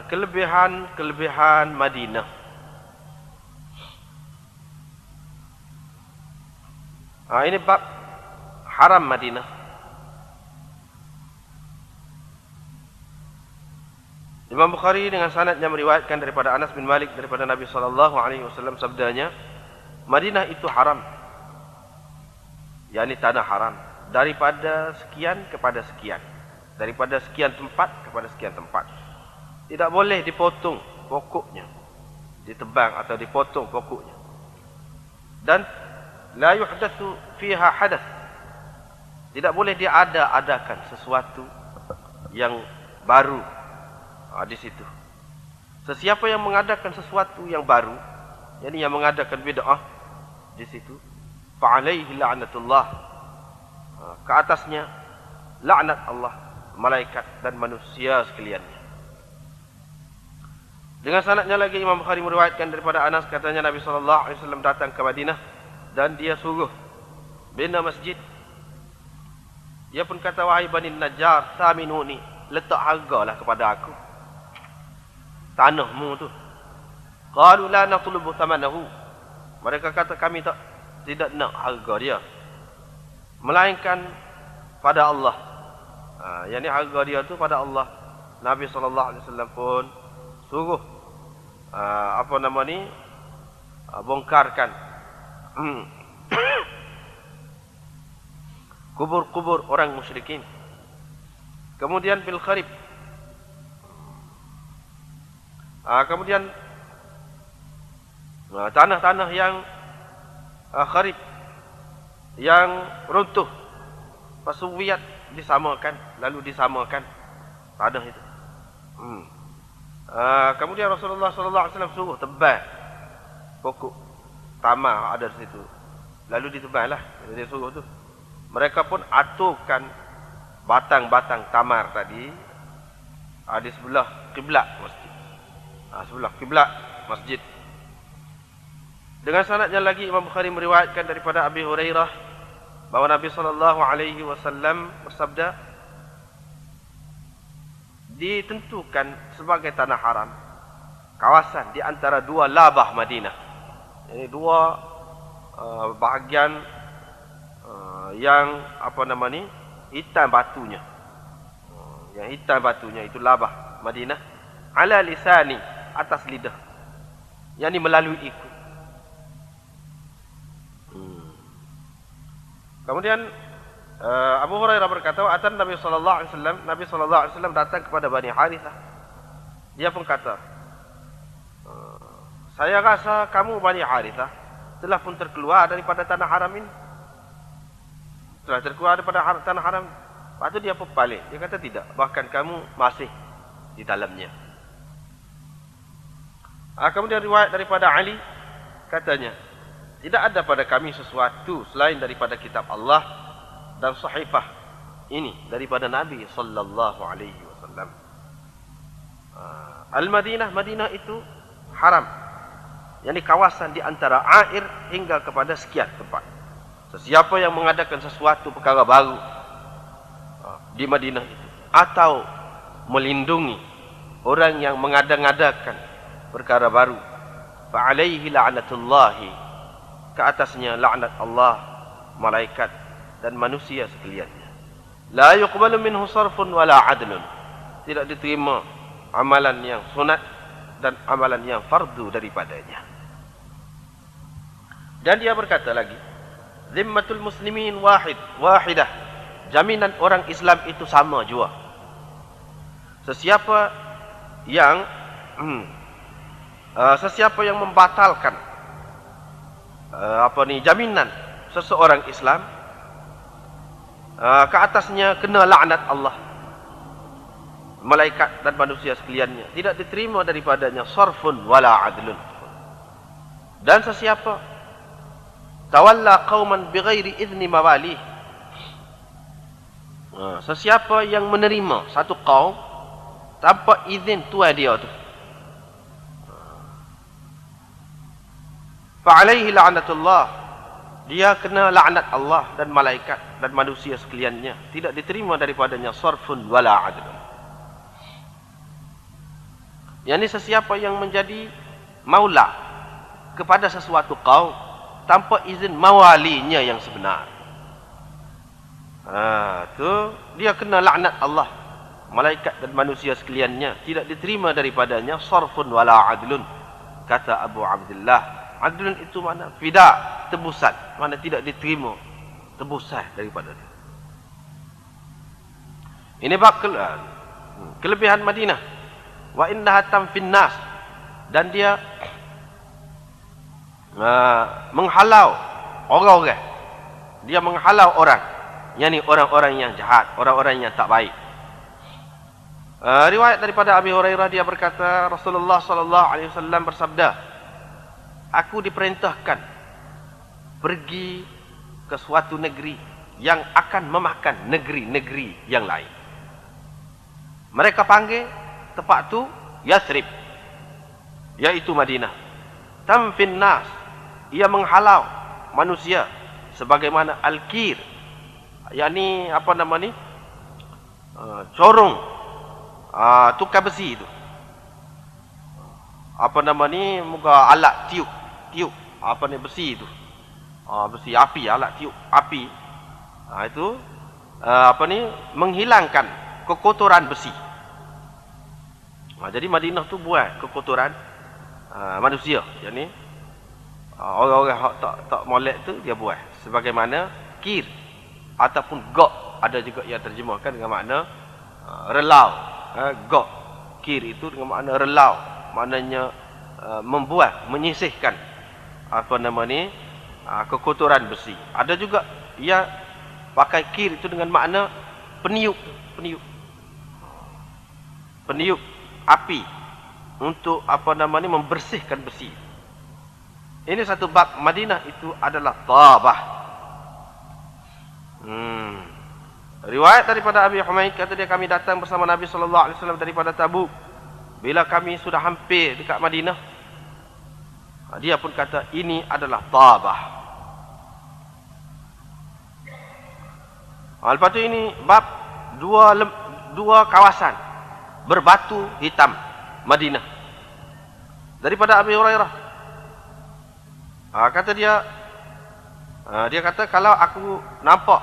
Kelebihan Madinah. Ini bab haram Madinah. Imam Bukhari dengan sanadnya meriwayatkan daripada Anas bin Malik daripada Nabi SAW sabdanya, Madinah itu haram, yakni tanah haram, daripada sekian kepada sekian, daripada sekian tempat kepada sekian tempat. Tidak boleh dipotong pokoknya, ditebang atau dipotong pokoknya. Dan la yuhdatsu fiha hadath, tidak boleh diada-adakan sesuatu yang baru di situ. Sesiapa yang mengadakan sesuatu yang baru, yakni yang mengadakan bid'ah di situ, fa alaihi la'natullah, ke atasnya laknat Allah, malaikat dan manusia sekaliannya. Dengan sanadnya lagi Imam Bukhari meriwayatkan daripada Anas, katanya Nabi SAW datang ke Madinah dan dia suruh bina masjid. Dia pun kata, wahai Bani Najjar, saminuni, letak hargalah kepada aku tanahmu tu. Qalu la natlubu thamanahu, mereka kata kami tidak nak harga dia, melainkan pada Allah. Yani harga dia tu pada Allah. Nabi SAW pun suruh bongkarkan kubur-kubur orang musyrikin. Kemudian bil kharib, kemudian tanah-tanah yang kharib, yang runtuh, pasuwiyat, disamakan, lalu disamakan tanah itu. Kemudian Rasulullah SAW suruh tebal pokok tamar ada di situ, lalu ditebal lah, dia suruh tu. Mereka pun aturkan batang-batang tamar tadi di sebelah kiblat masjid, sebelah kiblat masjid. Dengan sanadnya lagi Imam Bukhari meriwayatkan daripada Abi Hurairah bahawa Nabi SAW bersabda, ditentukan sebagai tanah haram kawasan di antara dua labah Madinah. Ini dua bahagian yang hitam batunya. Yang hitam batunya itu labah Madinah. Ala lisani, atas lidah, yakni melalui ikut. Kemudian Abu Hurairah berkata, atan Nabi SAW, Nabi SAW datang kepada Bani Harithah. Dia pun kata, saya rasa kamu Bani Harithah telah pun terkeluar daripada tanah haram ini. Telah terkeluar daripada tanah haram. Lepas tu dia pun balik. Dia kata tidak, bahkan kamu masih di dalamnya. Kemudian riwayat daripada Ali, katanya, tidak ada pada kami sesuatu selain daripada kitab Allah dan sahifah ini daripada Nabi sallallahu alaihi wasallam. Al-Madinah, Madinah itu haram, yakni kawasan di antara air hingga kepada sekian tempat. Sesiapa yang mengadakan sesuatu perkara baru di Madinah itu, atau melindungi orang yang mengada-ngadakan perkara baru, fa alaihi la'natullahi, ke atasnya laknat Allah, malaikat dan manusia sekaliannya. La yuqbalu minhu sarfun wala adlun, tidak diterima amalan yang sunat dan amalan yang fardu daripadanya. Dan dia berkata lagi, zimmatul muslimin wahidah, jaminan orang Islam itu sama jua. Sesiapa yang membatalkan jaminan seseorang Islam, ke atasnya kena laknat Allah, malaikat dan manusia sekaliannya. Tidak diterima daripadanya sarfun wala adlun. Dan sesiapa tawalla qauman bighairi idzni mawalih, sesiapa yang menerima satu kaum tanpa izin tuan dia tu, fa alaihi la'natullah, dia kena laknat Allah dan malaikat dan manusia sekaliannya. Tidak diterima daripadanya sarfun wala adlun. Yang ini sesiapa yang menjadi maula kepada sesuatu kaum tanpa izin mawalinya yang sebenar. Tu dia kena laknat Allah. Malaikat dan manusia sekaliannya tidak diterima daripadanya sarfun wala adlun. Kata Abu Abdullah, adlun itu mana? Fida, tebusan. Mana tidak diterima tebusan daripada dia. Ini bab kelebihan Madinah. Wa innaha tamfin nas, dan dia menghalau orang-orang. Dia menghalau orang, yakni orang-orang yang jahat, orang-orang yang tak baik. Riwayat daripada Abi Hurairah, dia berkata Rasulullah sallallahu alaihi wasallam bersabda, aku diperintahkan pergi ke suatu negeri yang akan memakan negeri-negeri yang lain. Mereka panggil tempat tu Yathrib, yaitu Madinah. Tamfin nas, ia menghalau manusia sebagaimana al-kir, yakni apa nama ni, corong, tukar besi itu. Apa nama ni, muka alat tiup, apa ni besi itu. Besi api, alat tiup api. Itu apa ni, menghilangkan kekotoran besi. Jadi Madinah tu buat kekotoran manusia. Yang ni orang-orang tak molek tu dia buat sebagaimana kir ataupun gok, ada juga yang terjemahkan dengan makna relau. Gok, kir itu dengan makna relau, maknanya membuat, menyisihkan apa nama ni, kekotoran besi. Ada juga ia pakai kir itu dengan makna peniup api untuk apa nama ni, membersihkan besi. Ini satu bab. Madinah itu adalah tabah. Riwayat daripada Abi Humaid, kata dia, kami datang bersama Nabi sallallahu alaihi wasallam daripada Tabuk. Bila kami sudah hampir dekat Madinah, dia pun kata ini adalah tabah. Lepas tu ini bab dua kawasan berbatu hitam Madinah. Daripada Abi Hurairah, kata dia kata, kalau aku nampak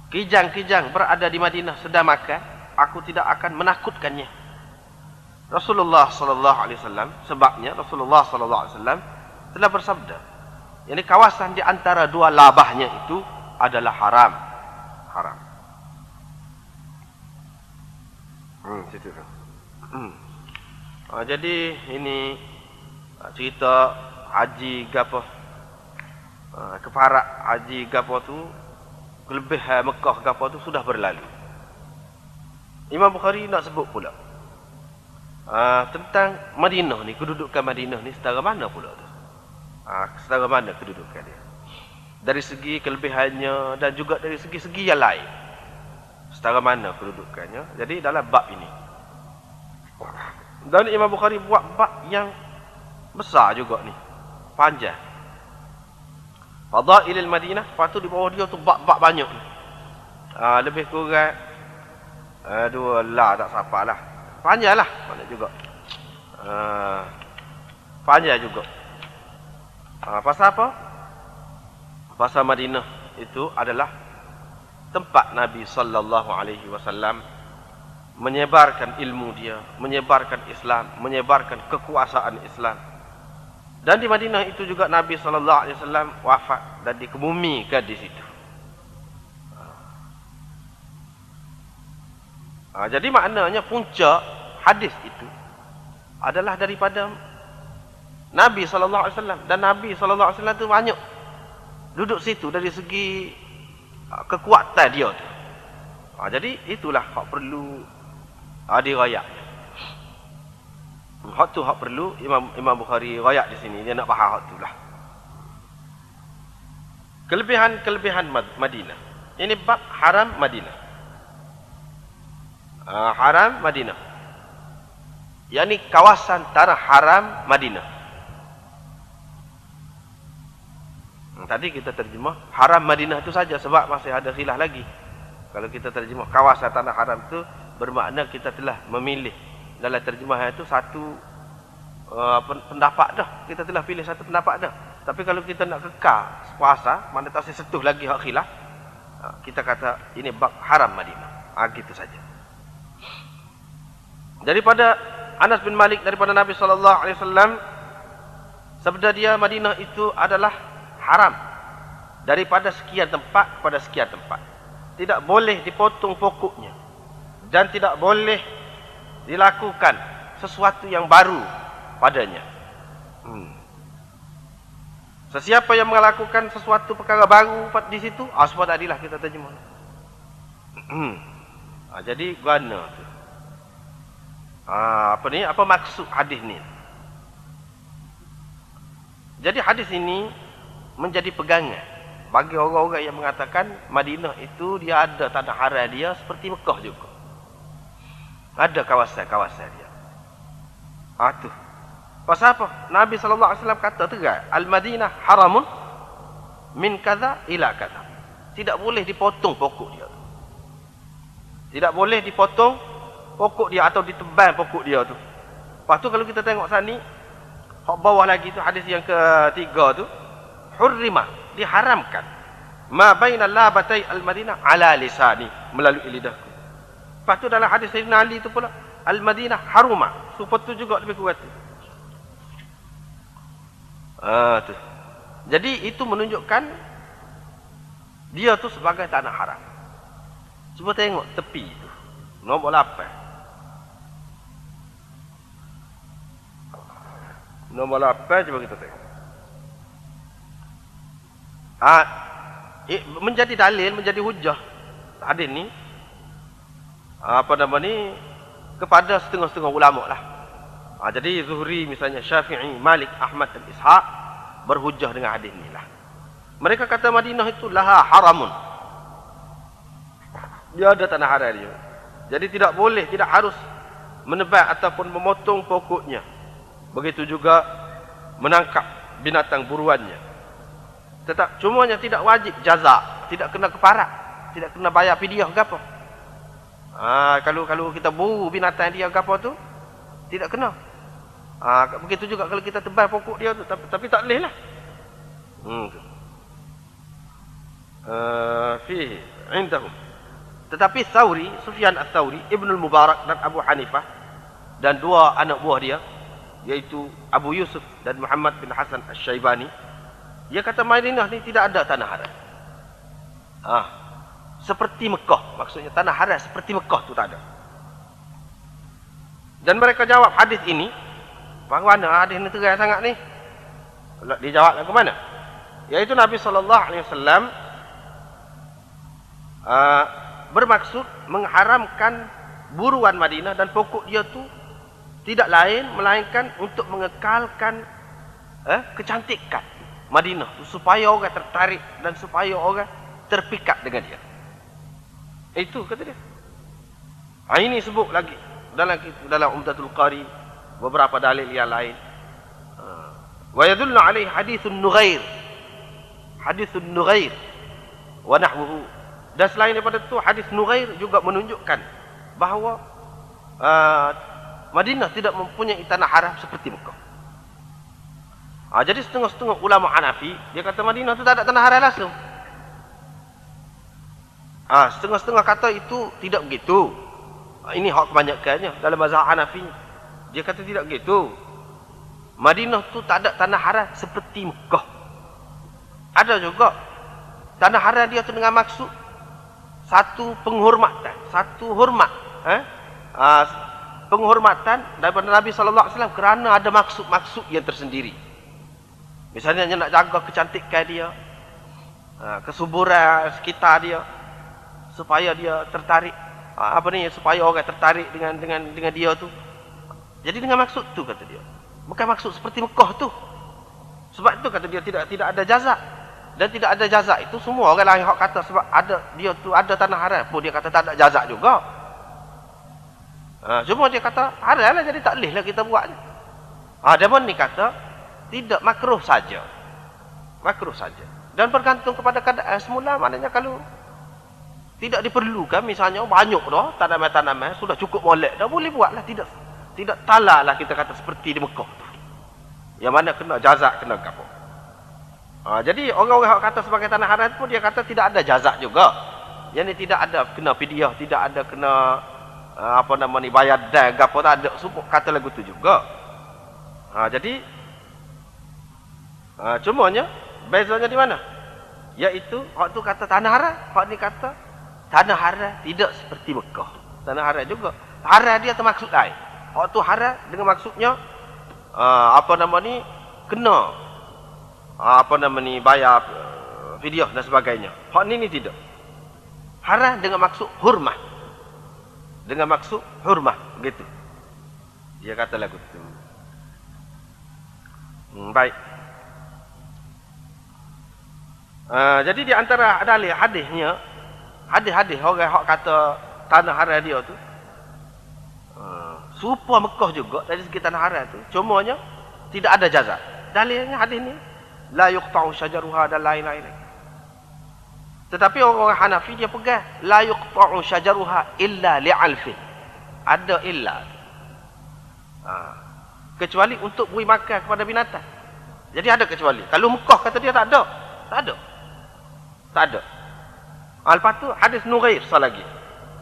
kijang-kijang berada di Madinah sedang makan, aku tidak akan menakutkannya. Rasulullah sallallahu alaihi wasallam, sebabnya Rasulullah sallallahu alaihi wasallam telah bersabda, yakni kawasan di antara dua labahnya itu adalah haram. Situ. Jadi ini cerita haji gapo, keparak haji gapo tu, kelebihan Mekah gapo tu sudah berlalu. Imam Bukhari nak sebut pula tentang Madinah ni, kedudukan Madinah ni setara mana pula tu. Setara mana kedudukan dia, dari segi kelebihannya dan juga dari segi-segi yang lain, setara mana kedudukannya. Jadi dalam bab ini, dan Imam Bukhari buat bab yang besar juga ni, panjang. Fadailil Madinah, lepas tu di bawah dia tu bab-bab banyak ni. Lebih kurang dua lah, tak siapa lah. Panjang lah, mana juga. Panjang juga. Pasal apa? Pasal Madinah itu adalah tempat Nabi sallallahu alaihi wasallam menyebarkan ilmu dia, menyebarkan Islam, menyebarkan kekuasaan Islam. Dan di Madinah itu juga Nabi sallallahu alaihi wasallam wafat dan dikebumikan di situ. Jadi maknanya puncak hadis itu adalah daripada Nabi sallallahu alaihi wasallam, dan Nabi sallallahu alaihi wasallam itu banyak duduk situ dari segi kekuatan dia tu. Jadi itulah hak perlu dirayak. Hak tu hak perlu Imam Bukhari rayak di sini, dia nak faham hak tu lah. Kelebihan Madinah. Ini bab haram Madinah. Haram Madinah, yakni kawasan tanah haram Madinah. Tadi kita terjemah haram Madinah itu saja sebab masih ada khilaf lagi. Kalau kita terjemah kawasan tanah haram itu bermakna kita telah memilih dalam terjemahan itu satu pendapat dah. Kita telah pilih satu pendapat dah. Tapi kalau kita nak kekal puasa, mana tak setuh lagi hak khilaf, kita kata ini bab haram Madinah. Gitu saja. Daripada Anas bin Malik daripada Nabi SAW, sabda dia, Madinah itu adalah haram daripada sekian tempat kepada sekian tempat. Tidak boleh dipotong pokoknya dan tidak boleh dilakukan sesuatu yang baru padanya. Sesiapa yang melakukan sesuatu perkara baru di situ, sebab tadilah kita terjemah. Jadi guna tu. Apa maksud hadis ni? Jadi hadis ini menjadi pegangan bagi orang-orang yang mengatakan Madinah itu dia ada tanah haram dia seperti Mekah juga. Ada kawasan-kawasan dia. Tu. Pasal apa? Nabi SAW kata tegas, Al-Madinah haramun min kaza ila kaza. Tidak boleh dipotong pokok dia. Tidak boleh dipotong pokok dia atau ditebang pokok dia tu. Lepas tu kalau kita tengok sana ni, hak bawah lagi tu hadis yang ketiga tu, hurrima, diharamkan. Ma bainal labatai al-Madinah ala lisani, melalui lidahku. Lepas tu dalam hadis Sayyidina Ali tu pula, al-Madinah haruma. Supaya tu juga lebih kuat tu. Tu. Jadi itu menunjukkan dia tu sebagai tanah haram. Cuba tengok tepi tu. Nombor 8. Nombor 8 cuba kita tengok. Menjadi dalil, menjadi hujah hadis ni kepada setengah-setengah ulama lah. Jadi Zuhri misalnya, Syafi'i, Malik, Ahmad dan Ishaq berhujah dengan hadis ni lah. Mereka kata Madinah itu laha haramun. Dia ada tanah haram dia. Jadi tidak boleh, tidak harus menebang ataupun memotong pokoknya. Begitu juga menangkap binatang buruannya. Cumanya tidak wajib jaza, tidak kena keparat, tidak kena bayar fidyah ke apa. Kalau kita buru binatang dia ke apa tu, tidak kena. Begitu juga kalau kita tebang pokok dia tu, tapi tak boleh lah. Fihi indahum. Tetapi Thawri, Sufyan al-Thawri, Ibnul Mubarak dan Abu Hanifah dan dua anak buah dia, yaitu Abu Yusuf dan Muhammad bin Hasan al-Syaibani, dia kata Madinah ni tidak ada tanah haram. Seperti Mekah, maksudnya tanah haram seperti Mekah tu tak ada. Dan mereka jawab hadis ini, bagaimana hadis ni tegas sangat ni? Dia jawab ke mana? Yaitu Nabi SAW bermaksud mengharamkan buruan Madinah dan pokok dia tu tidak lain melainkan untuk mengekalkan kecantikan Madinah supaya orang tertarik dan supaya orang terpikat dengan dia. Itu kata dia. Ini sebut lagi dalam Umdatul Qari beberapa dalil yang lain. Wa yadullu alaihi hadithun Nughair. Hadithun Nughair wa nahwuhu. Dan selain daripada itu, hadis Nughair juga menunjukkan bahawa Madinah tidak mempunyai tanah haram seperti Mekah. Jadi setengah-setengah ulama Hanafi, dia kata Madinah itu tak ada tanah haram langsung. Setengah-setengah kata itu tidak begitu. Ini hak kebanyakannya dalam mazhab Hanafi. Dia kata tidak begitu. Madinah itu tak ada tanah haram seperti Mekah. Ada juga tanah haram dia tu dengan maksud satu penghormatan, satu hormat, penghormatan daripada Nabi SAW kerana ada maksud-maksud yang tersendiri. Misalnya nak jaga kecantikan dia, kesuburan sekitar dia, supaya dia tertarik, supaya orang tertarik dengan dia tu. Jadi dengan maksud tu kata dia, bukan maksud seperti Mekah tu. Sebab itu kata dia tidak ada jazak. Dan tidak ada jazak itu semua orang lain hak kata sebab dia tu ada tanah haram pun dia kata tak ada jazak juga. Cuma dia kata haram lah, jadi tak boleh lah kita buat. Dia pun ni kata tidak, makruh saja. Makruh saja. Dan bergantung kepada keadaan semula, maknanya kalau tidak diperlukan misalnya banyak dah tanaman-tanaman sudah cukup molek dah boleh buatlah, tidak Tidak talaklah kita kata seperti di Mekah tu. Yang mana kena jazak, kena apa. Jadi orang-orang yang kata sebagai tanah haram pun dia kata tidak ada jazak juga. Yang ni tidak ada kena fidyah, tidak ada kena bayar dan gapo, tak ada. Semua kata lagu tu juga. Jadi cumanya bezanya di mana? Iaitu hak tu kata tanah haram, hak ni kata tanah haram tidak seperti Mekah. Tanah haram juga. Haram dia termaksud lain. Hak tu haram dengan maksudnya kena bayar fidyah dan sebagainya. Hak ni tidak. Haram dengan maksud hurmah. Dengan maksud hurmah begitu. Dia kata lagu tu. Baik. Jadi di antara dalil hadisnya, hadis-hadis orang hak kata tanah haram dia tu serupa Mekah juga dari segi tanah haram tu, cumanya tidak ada jazak. Dalilnya hadis ni la yuqta'u syajaruha dan lain-lain. Tetapi orang Hanafi dia pegang la yuqta'u syajaruha illa li'alfi. Ada illa. Kecuali untuk beri makan kepada binatang. Jadi ada kecuali. Kalau Mekah kata dia tak ada. Tak ada. Tak ada. Lepas tu hadis Nughair lagi.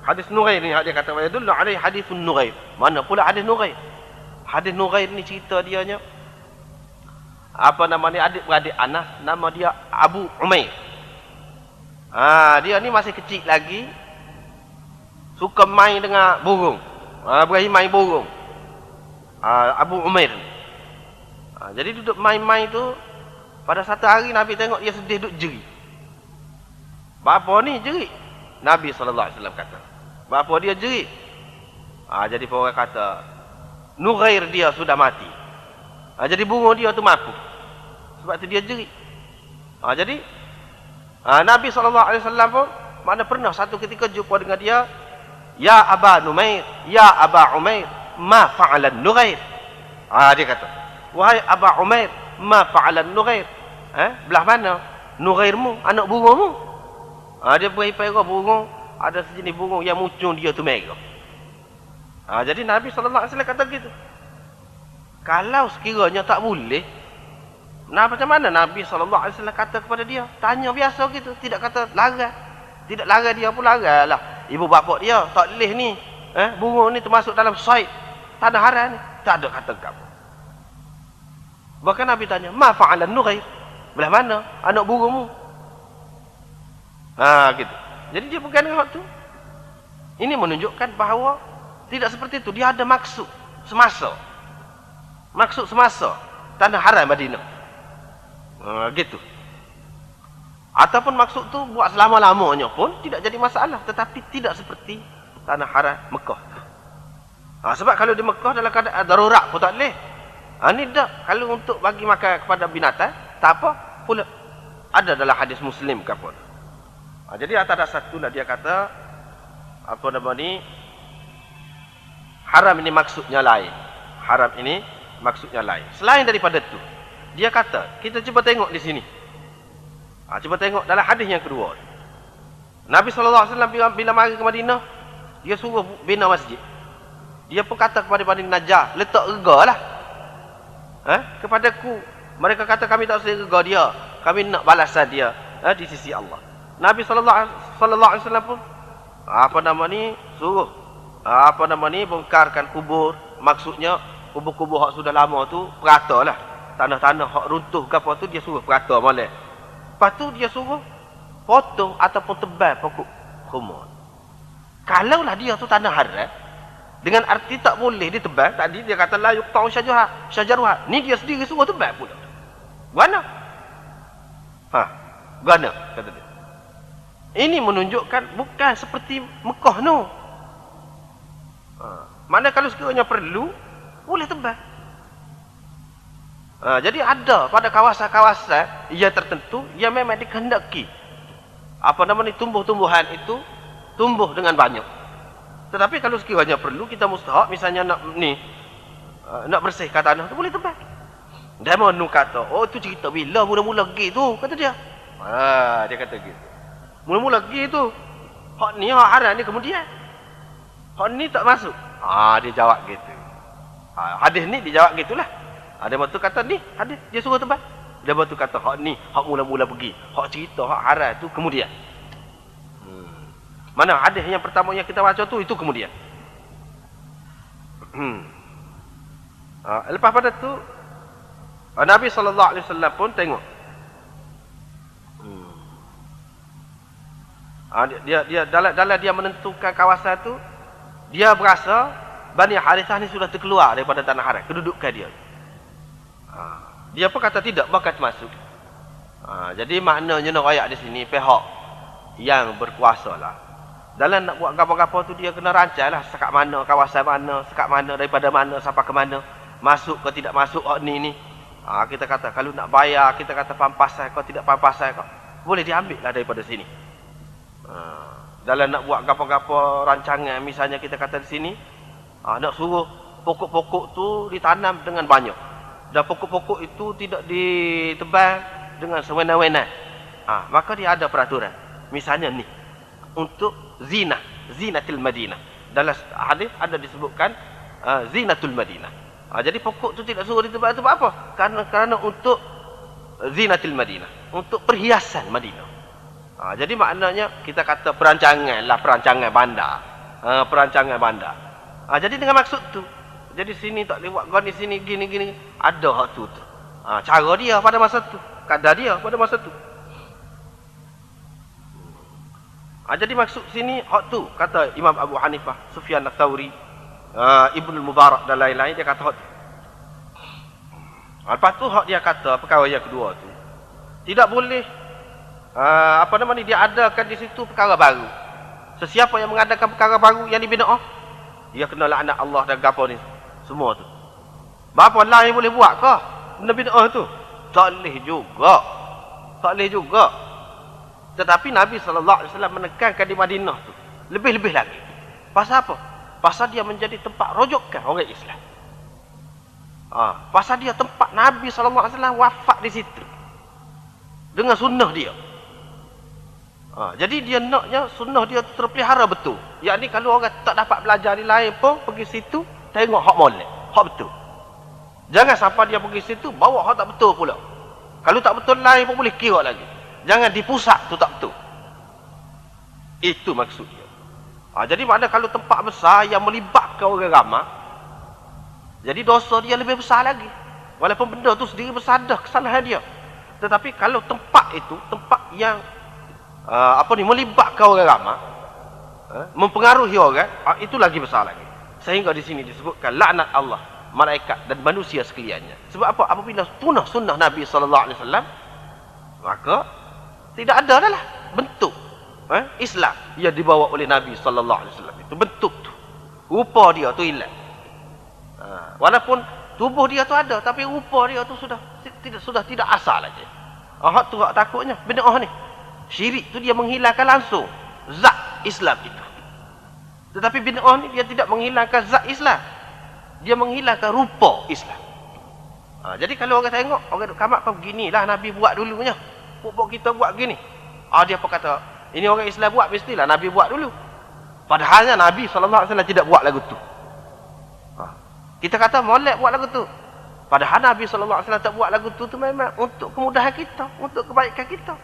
Hadis Nughair ni dia kata wa yadullu alaihi hadisun Nughair. Mana pula hadis Nughair? Hadis Nughair ni cerita dianya adik-beradik Anas, nama dia Abu Umair. Dia ni masih kecil lagi, suka main dengan burung. Berani main burung. Abu Umair. Jadi duduk main-main tu, pada satu hari Nabi tengok dia sedih duduk jerit. Bapa ni jerit. Nabi SAW kata, bapa dia jerit. Jadi orang kata Nughair dia sudah mati. Jadi burung dia tu mati. Sebab tu dia jerit. Jadi Nabi SAW pun mana pernah satu ketika jumpa dengan dia, ya Aba Numair, ya Aba Umair, ma fa'alan Nughair. Dia kata, wahai Aba Umair, ma fa'alan Nughair. Belah mana Nughairmu, anak burungmu? Dia beri perah burung, ada sejenis burung yang muncung dia tu merah. Jadi Nabi SAW kata gitu. Kalau sekiranya tak boleh, macam mana Nabi SAW kata kepada dia? Tanya biasa gitu, tidak kata larang. Tidak larang dia pun larang lah. Ibu bapa dia tak boleh ni. Burung ni termasuk dalam said tanah haram ni. Tak ada kata kamu. Bahkan Nabi tanya, ma fa'alan Nughair? Belah mana anak burungmu? Gitu. Jadi dia bukan dengan waktu. Ini menunjukkan bahawa tidak seperti itu. Dia ada maksud semasa. Maksud semasa tanah haram Madinah. Gitu. Ataupun maksud tu buat selama-lamanya pun tidak jadi masalah. Tetapi tidak seperti tanah haram Mekah. Sebab kalau di Mekah dalam keadaan darurat pun tak boleh. Ini tak. Kalau untuk bagi makan kepada binatang, tak apa pula. Ada dalam hadis Muslim ke apa. Jadi atas dasar itulah dia kata haram ini maksudnya lain. Haram ini maksudnya lain. Selain daripada itu, dia kata, kita cuba tengok di sini. Cuba tengok dalam hadis yang kedua. Nabi SAW bila mari ke Madinah, dia suruh bina masjid. Dia pun kata kepada Bani Najjar, letak rega lah. Kepadaku, mereka kata kami tak usah rega dia. Kami nak balasan dia di sisi Allah. Nabi SAW pun suruh bongkarkan kubur. Maksudnya kubur-kubur hak sudah lama tu perata lah. Tanah-tanah hak runtuh ke apa tu dia suruh perata molek. Lepas tu dia suruh potong ataupun tebal pokok kurma. Kalaulah dia tu tanah haram, dengan arti tak boleh ditebal, tadi dia kata la yuqta'u syajaruha. Ni dia sendiri suruh tebal pula. Gana? Gana kata dia. Ini menunjukkan bukan seperti Mekah no. Mana kalau sekiranya perlu, boleh tebal. Jadi ada pada kawasan-kawasan yang tertentu yang memang dikehendaki tumbuh-tumbuhan itu tumbuh dengan banyak. Tetapi kalau sekiranya perlu, kita mustahak misalnya nak bersihkan tanah tu boleh tebal. Dia mau kata, oh tu cerita bila mula-mula gitu, kata dia. Dia kata gitu. Mula-mula gitu. Hak ni hak haram ni kemudian. Hak ni tak masuk. Dia jawab gitu. Hadis ni dijawab gitulah. Ada betul kata ni hadis dia suruh tebal. Dia betul kata hak ni hak mula-mula pergi. Hak cerita hak haram tu kemudian. Mana hadis yang pertama yang kita baca tu itu kemudian. Lepas pada tu Nabi SAW pun tengok. Dia dalam dia menentukan kawasan tu, dia berasa Bani Harithah ni sudah terkeluar daripada tanah haram, kedudukan dia. Dia pun kata tidak, bakal masuk. Jadi maknanya nak ayat di sini pihak yang berkuasa lah. Dalam nak buat apa-apa tu dia kena rancang lah sekat mana, kawasan mana, sekat mana, daripada mana sampai ke mana, masuk ke tidak masuk ni. Kita kata kalau nak bayar, kita kata pampasan kau tidak pampasan kau, boleh diambil lah daripada sini. Dalam nak buat apa-apa rancangan, misalnya kita kata di sini, nak suruh pokok-pokok tu ditanam dengan banyak, dan pokok-pokok itu tidak ditebang dengan sewenang-wenang, maka dia ada peraturan. Misalnya ni untuk zinatul Madinah. Dalam hadis ada disebutkan zinatul Madinah. Jadi pokok tu tidak suruh ditebang itu apa? Kerana untuk zinatul Madinah, untuk perhiasan Madinah. Jadi maknanya kita kata perancangan bandar. Perancangan bandar. Jadi dengan maksud tu. Jadi sini tak lewat goni sini gini ada hak tu. Cara dia pada masa tu, kadar dia pada masa tu. Jadi maksud sini hak tu kata Imam Abu Hanifah, Sufyan Ats-Tsauri, Ibnu Mubarak dan lain-lain, dia kata hak tu. Lepas tu hak dia kata perkara yang kedua tu tidak boleh dia adakan di situ perkara baru. Sesiapa yang mengadakan perkara baru yang dibid'ah, dia kena laknat Allah dan gapo ni semua tu. Bapa lain boleh buat ke benda bid'ah tu? Tak boleh juga. Tetapi Nabi SAW menekankan di Madinah tu lebih-lebih lagi. Pasal apa? Pasal dia menjadi tempat rujukan orang Islam. Pasal dia tempat Nabi SAW wafat di situ dengan sunnah dia. Jadi dia naknya sunnah dia terpelihara betul. Yang ni kalau orang tak dapat belajar di lain pun pergi situ tengok hak molek, hak betul. Jangan sampai dia pergi situ bawa hak tak betul pula. Kalau tak betul lain pun boleh kira lagi. Jangan di pusat tu tak betul. Itu maksudnya. Jadi makna kalau tempat besar yang melibatkan orang ramai, jadi dosa dia lebih besar lagi. Walaupun benda tu sendiri bersadah kesalahan dia. Tetapi kalau tempat itu tempat yang melibatkan orang ramai, mempengaruhi orang, itu lagi besar lagi. Sehingga di sini disebutkan laknat Allah, malaikat dan manusia sekaliannya. Sebab apa? Apabila punah sunnah Nabi SAW, maka tidak ada adalah bentuk Islam yang dibawa oleh Nabi SAW. Itu bentuk tu, rupa dia tu hilang. Walaupun tubuh dia tu ada, tapi rupa dia tu sudah tidak asal lagi. Hak tu hak takutnya bid'ah ni. Syirik tu dia menghilangkan langsung zat Islam itu. Tetapi bid'ah ni dia tidak menghilangkan zat Islam, dia menghilangkan rupa Islam. Jadi kalau orang tengok orang duk kamak kau beginilah Nabi buat dulunya, pokok kita buat gini, dia apa kata ini orang Islam buat, mestilah Nabi buat dulu. Padahalnya Nabi SAW tidak buat lagu tu. Kita kata molek buat lagu tu, padahal Nabi SAW tak buat lagu tu memang untuk kemudahan kita, untuk kebaikan kita.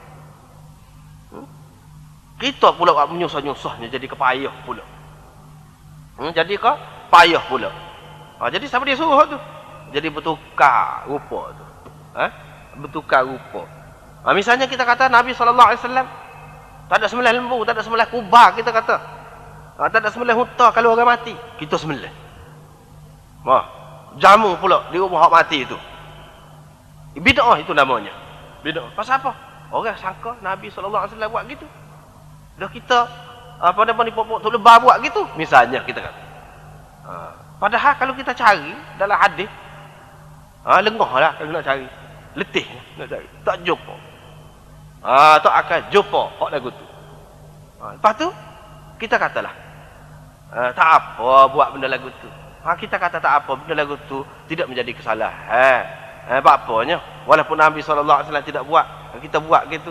Kita pula buat menyusah-nyusahnya jadi kepayah pula. Jadi ke payah pula. Jadi siapa dia suruh tu? Jadi bertukar rupa tu. Bertukar rupa. Misalnya kita kata Nabi SAW tak ada sembelih lembu, tak ada sembelih kubah, kita kata. Tak ada sembelih unta kalau orang mati, kita sembelih. Jamu pula di rumah hak mati itu. Bid'ah itu namanya. Bid'ah. Pasal apa? Orang sangka Nabi SAW buat gitu. Dah kita pokok tu lebah buat gitu, misalnya kita kata. Padahal kalau kita cari dalam hadis, lengah lah kalau nak cari, letih nak cari, tak jumpa. Tak akan jumpa hak lagu tu. Lepas tu kita katalah tak apa buat benda lagu tu. Kita kata tak apa benda lagu tu tidak menjadi kesalahan. Apa-apanya walaupun Nabi SAW tidak buat, kita buat gitu.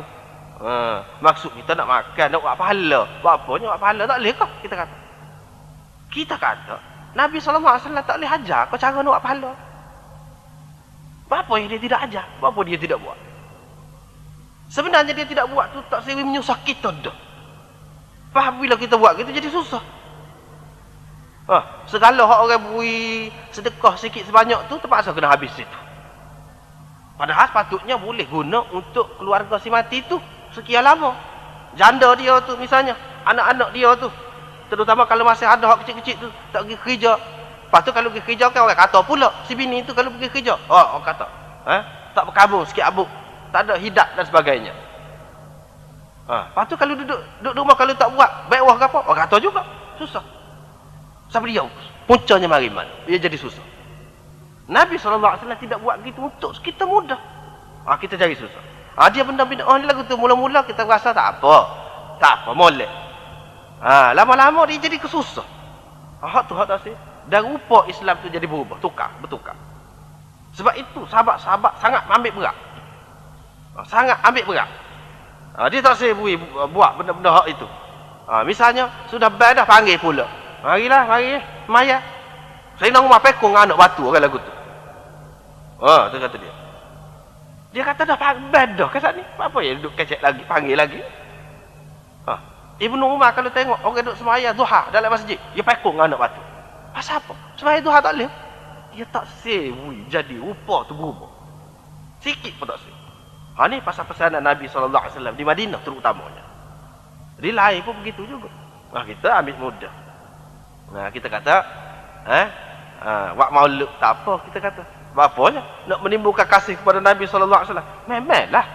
Maksud kita nak makan, nak buat pahala. Buat apanya buat pahala, tak boleh kah? Kita kata Nabi SAW tak boleh ajar kau cara nak buat pahala. Apa yang dia tidak ajar? Apa dia tidak buat? Sebenarnya dia tidak buat tu tak sewi menyusah kita dah. Faham bila kita buat kita jadi susah. Segala hak orang beri sedekah sikit sebanyak tu terpaksa kena habis itu. Padahal sepatutnya boleh guna untuk keluarga si mati tu sekian lama. Janda dia tu misalnya, anak-anak dia tu. Terutama kalau masih ada hak kecil-kecil tu tak pergi kerja. Lepas tu kalau pergi kerja kan orang kata pula si bini tu kalau pergi kerja. Orang kata, tak berkabung sikit abuk. Tak ada hidat dan sebagainya. Lepas tu kalau duduk rumah kalau tak buat, baik wah ke apa? Orang kata juga. Susah. Siapa dia? Puncanya mariman. Dia jadi susah. Nabi SAW tidak buat gitu untuk kita mudah. Kita cari susah. Dia benda-benda ni lagu tu mula-mula kita rasa tak apa, molek. Lama-lama dia jadi kesusah. Hak tak sih. Dan rupa Islam tu jadi berubah, bertukar. Sebab itu sahabat-sahabat sangat ambil berat. Sangat ambil berat. Dia tak sih buat benda-benda hak itu. Misalnya sudah bad dah panggil pula. Mari maya. Saya nak rumah pekong anak batu orang lagu tu. Tu kata dia. Dia kata dah bad dah kat ni. Apa ya duduk kecek lagi, panggil lagi. Ibnu Umar kalau tengok orang duduk semaya duha dalam masjid, dia pekong anak batu. Pasal apa? Semaya duha tak boleh. Dia tak sewi jadi rupa tu berubah. Sikit pun tak sewi. Ni pasal pesanan Nabi SAW di Madinah terutamanya. Di lain pun begitu juga. Kita ambil mudah. Kita kata, wak maulud tak apa kita kata. Bapanya nak menimbulkan kasih kepada Nabi SAW. Memanglah.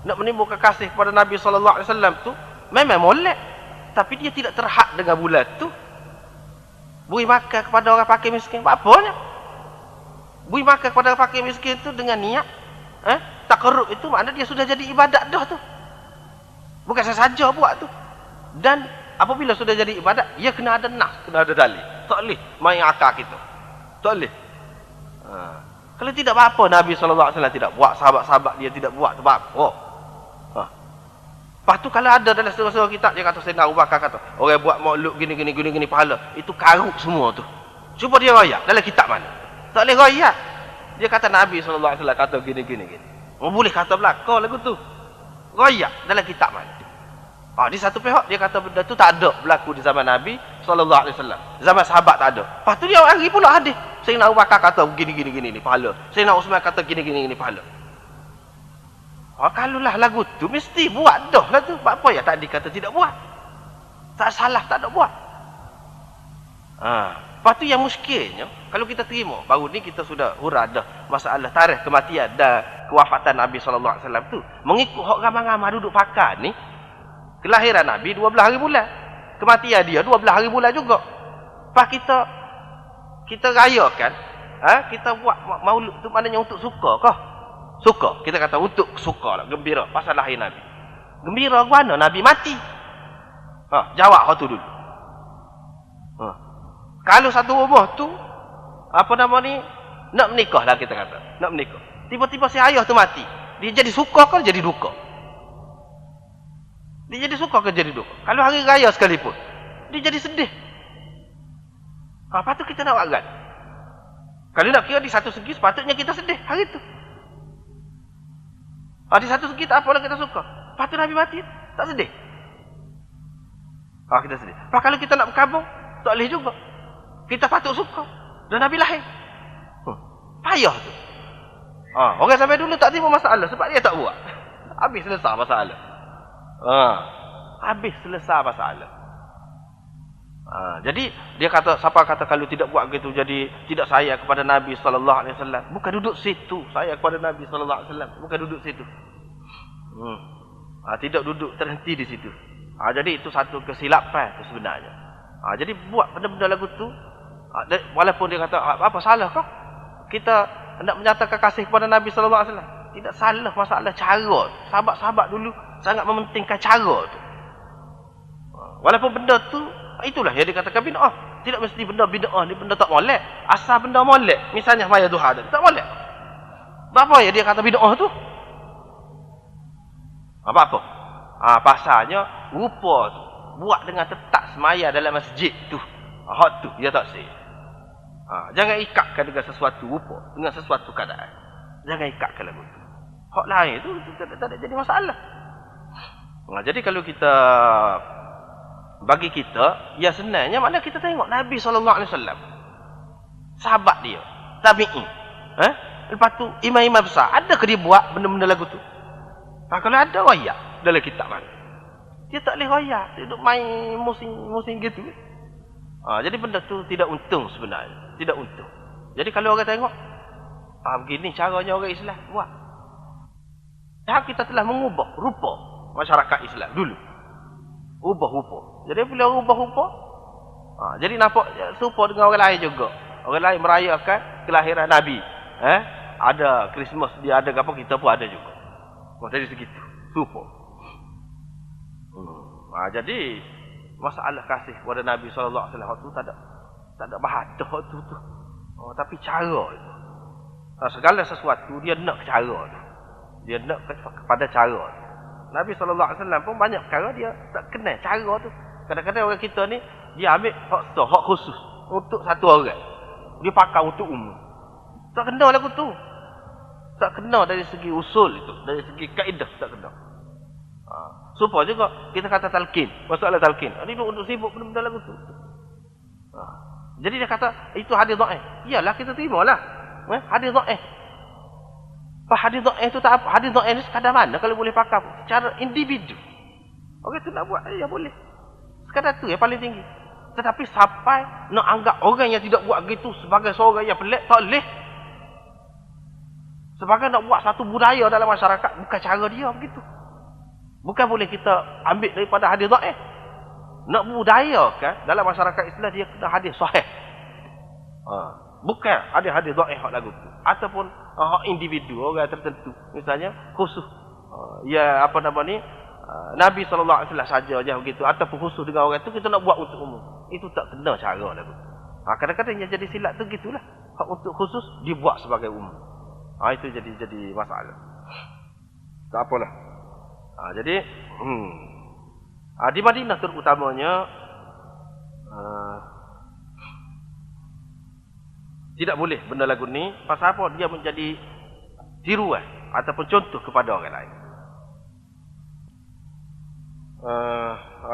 Nak menimbulkan kasih kepada Nabi SAW tu memang molek. Tapi dia tidak terhad dengan bulan tu. Beri makan kepada orang fakir miskin. Bapanya. Beri makan kepada orang fakir miskin tu dengan niat. Takarrub itu maknanya dia sudah jadi ibadat dah tu. Bukan saya saja buat tu. Dan apabila sudah jadi ibadat, dia kena ada nas, kena ada dalil. Tak boleh main akal kita. Tak boleh. Kalau tidak apa-apa Nabi SAW tidak buat, sahabat-sahabat dia tidak buat, sebab apa? Lepas tu kalau ada dalam surah-surah kitab, dia kata Sayyidina Abu Bakar kata, orang buat maulud gini pahala, itu karuk semua tu. Cuba dia royak dalam kitab mana? Tak boleh royak. Dia kata Nabi SAW kata gini. Boleh kata belakang lagu tu. Royak dalam kitab mana? Di satu pihak dia kata benda tu tak ada berlaku di zaman Nabi SAW. Zaman sahabat tak ada. Lepas tu dia hari pula hadis. Sayyidina Abu Bakar kata gini ni pahala. Sayyidina Uthman kata gini pahala. Kalau lah lagu tu mesti buat dah lah tu. Apa ya tadi kata tidak buat? Tak salah tak ada buat. Lepas tu yang muskilnya kalau kita terima baru ni kita sudah hurah dah masalah tarikh kematian dan kewafatan Nabi SAW tu. Mengikut hak ramai-ramai duduk pakar ni, kelahiran Nabi 12 hari bulan. Kematian dia 12 hari bulan juga. Lepas kita rayakan, kita buat maulud tu maknanya untuk suka kah? Suka. Kita kata untuk suka lah, gembira pasal lahir Nabi. Gembira ke mana? Nabi mati. Jawab hal tu dulu. Kalau satu rumah tu nak menikah lah kita kata. Nak menikah. Tiba-tiba si ayah tu mati. Dia jadi suka ke jadi duka? Dia jadi suka ke jadi duka? Kalau hari raya sekalipun, dia jadi sedih. Apa tu kita nak buat kan? Kalau nak kira di satu segi, sepatutnya kita sedih hari tu. Di satu segi tak apalah kita suka. Lepas tu Nabi mati, tak sedih. Kita sedih. Lepas kalau kita nak berkabung, tak boleh juga. Kita patut suka. Dan Nabi lahir. Payah tu. Orang sampai dulu tak terima masalah sebab dia tak buat. Habis selesai masalah. Habis selesai masalah. Jadi dia kata, siapa kata kalau tidak buat gitu jadi tidak sayang kepada Nabi SAW. Bukan duduk situ sayang kepada Nabi SAW. Bukan duduk situ. Tidak duduk terhenti di situ. Jadi itu satu kesilapan itu sebenarnya. Jadi buat benda-benda lagu tu, walaupun dia kata apa salah kah? Kita hendak menyatakan kasih kepada Nabi SAW. Tidak salah, masalah cara. Sahabat-sahabat dulu sangat mementingkan cara tu. Walaupun benda tu, itulah yang dikatakan bid'ah. Tidak mesti benda bid'ah ni benda tak molek. Asal benda molek, misalnya maya duha tak molek. Apa ya dia kata bid'ah tu? Apa? Pasalnya rupa tu buat dengan tetap semaya dalam masjid tu. Hak tu dia tak sah. Jangan ikatkan dengan sesuatu rupa, dengan sesuatu keadaan. Jangan ikatkan lagu tu. Hak lain tu tak ada jadi masalah. Jadi kalau kita bagi kita, ya senangnya mana kita tengok Nabi SAW, sahabat dia, tabi'in, lepas tu imam-imam besar, adakah dia buat benda-benda lagu tu? Kalau ada royak dalam kitab mana? Dia tak boleh royak, dia duduk main musim gitu. Jadi benda tu tidak untung sebenarnya, tidak untung. Jadi kalau orang tengok, begini caranya orang Islam buat. Kita telah mengubah rupa masyarakat Islam dulu. Ubah rupa. Jadi bila ubah rupa, jadi nampak serupa dengan orang lain juga. Orang lain merayakan kelahiran Nabi. Ada Christmas, dia ada apa, kita pun ada juga. Dari segitu, serupa. Jadi masalah kasih kepada Nabi SAW tu tak ada bahadah tu. Tapi cara itu. Segala sesuatu dia nak cara tu. Dia nak kepada cara tu. Nabi SAW pun banyak perkara dia tak kenal cara tu. Kadang-kadang orang kita ni, dia ambil hak khusus untuk satu orang. Dia pakai untuk umum. Tak kena lagu tu. Tak kena dari segi usul itu. Dari segi kaedah tak kena. Supaya juga kita kata talqin. Masalah talqin. Ini untuk sibuk benda-benda lagu tu. Jadi dia kata, itu hadis dhaif. Iyalah kita terimalah. Hadis dhaif. Hadis dhaif itu tak apa. Hadis dhaif ni sekadar mana kalau boleh pakai secara individu. Orang tu nak buat, ya boleh. Sekadar tu yang paling tinggi. Tetapi sampai nak anggap orang yang tidak buat gitu sebagai seorang yang pelik, tak boleh. Sebagai nak buat satu budaya dalam masyarakat, bukan cara dia begitu. Bukan boleh kita ambil daripada hadis dhaif. Nak budayakan dalam masyarakat Islam, dia kena hadis sahih. Bukan ada hadis dhaif hak lagu tu. Ataupun hak individu orang tertentu. Misalnya khusus Nabi SAW saja je begitu, ataupun khusus dengan orang tu kita nak buat untuk umum. Itu tak kena cara lagu tu. Kadang-kadang yang jadi silap tu gitulah. Hak untuk khusus dibuat sebagai umum. Itu jadi masalah. Tak apalah. Jadi di Madinah terutamanya tidak boleh benda lagu ni. Pasal apa? Dia menjadi tiruan ataupun contoh kepada orang lain.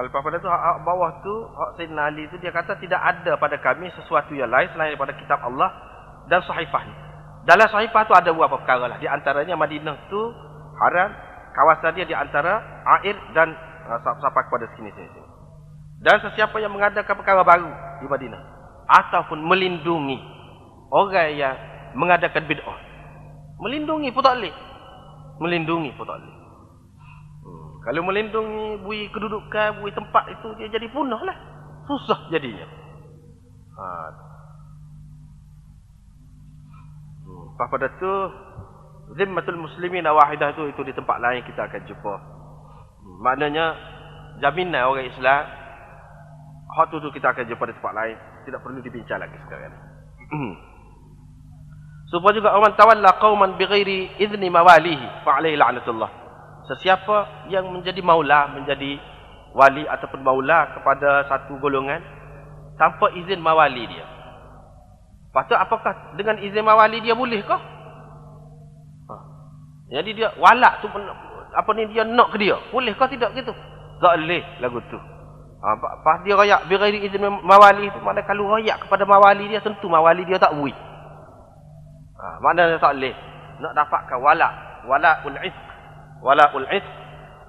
Lepas pada tu hak bawah tu, hak Sayyidina Ali tu, dia kata tidak ada pada kami sesuatu yang lain selain daripada kitab Allah dan sahifah ni. Dalam sahifah tu ada beberapa perkara lah. Di antaranya Madinah tu haram, kawasan dia di antara air dan sampai kepada sini. Dan sesiapa yang mengadakan perkara baru di Madinah ataupun melindungi orang yang mengadakan bid'ah, melindungi pun tak boleh. Melindungi pun tak boleh. Kalau melindungi bui kedudukan, bui tempat itu, dia jadi punah lah. Susah jadinya. Lepas pada tu, zimmatul muslimin wahidah itu di tempat lain kita akan jumpa. Maknanya, jaminan orang Islam, hak tu kita akan jumpa di tempat lain. Tidak perlu dibincang lagi sekarang. Supaya juga orang tawalla qauman bighairi idzni mawalihi fa'alaihi la'natullah. Sesiapa yang menjadi maula, menjadi wali ataupun maula kepada satu golongan tanpa izin mawali dia. Patut apakah dengan izin mawali dia bolehkah? Jadi dia walak tu dia nak ke dia. Bolehkah tidak gitu? Tak boleh lagu tu. Pas dia royak bighairi izin mawali tu, maknanya kalau royak kepada mawali dia, tentu mawali dia tak bui. Maknanya tak boleh. Nak dapatkan wala'ul izz. Wala'ul izz,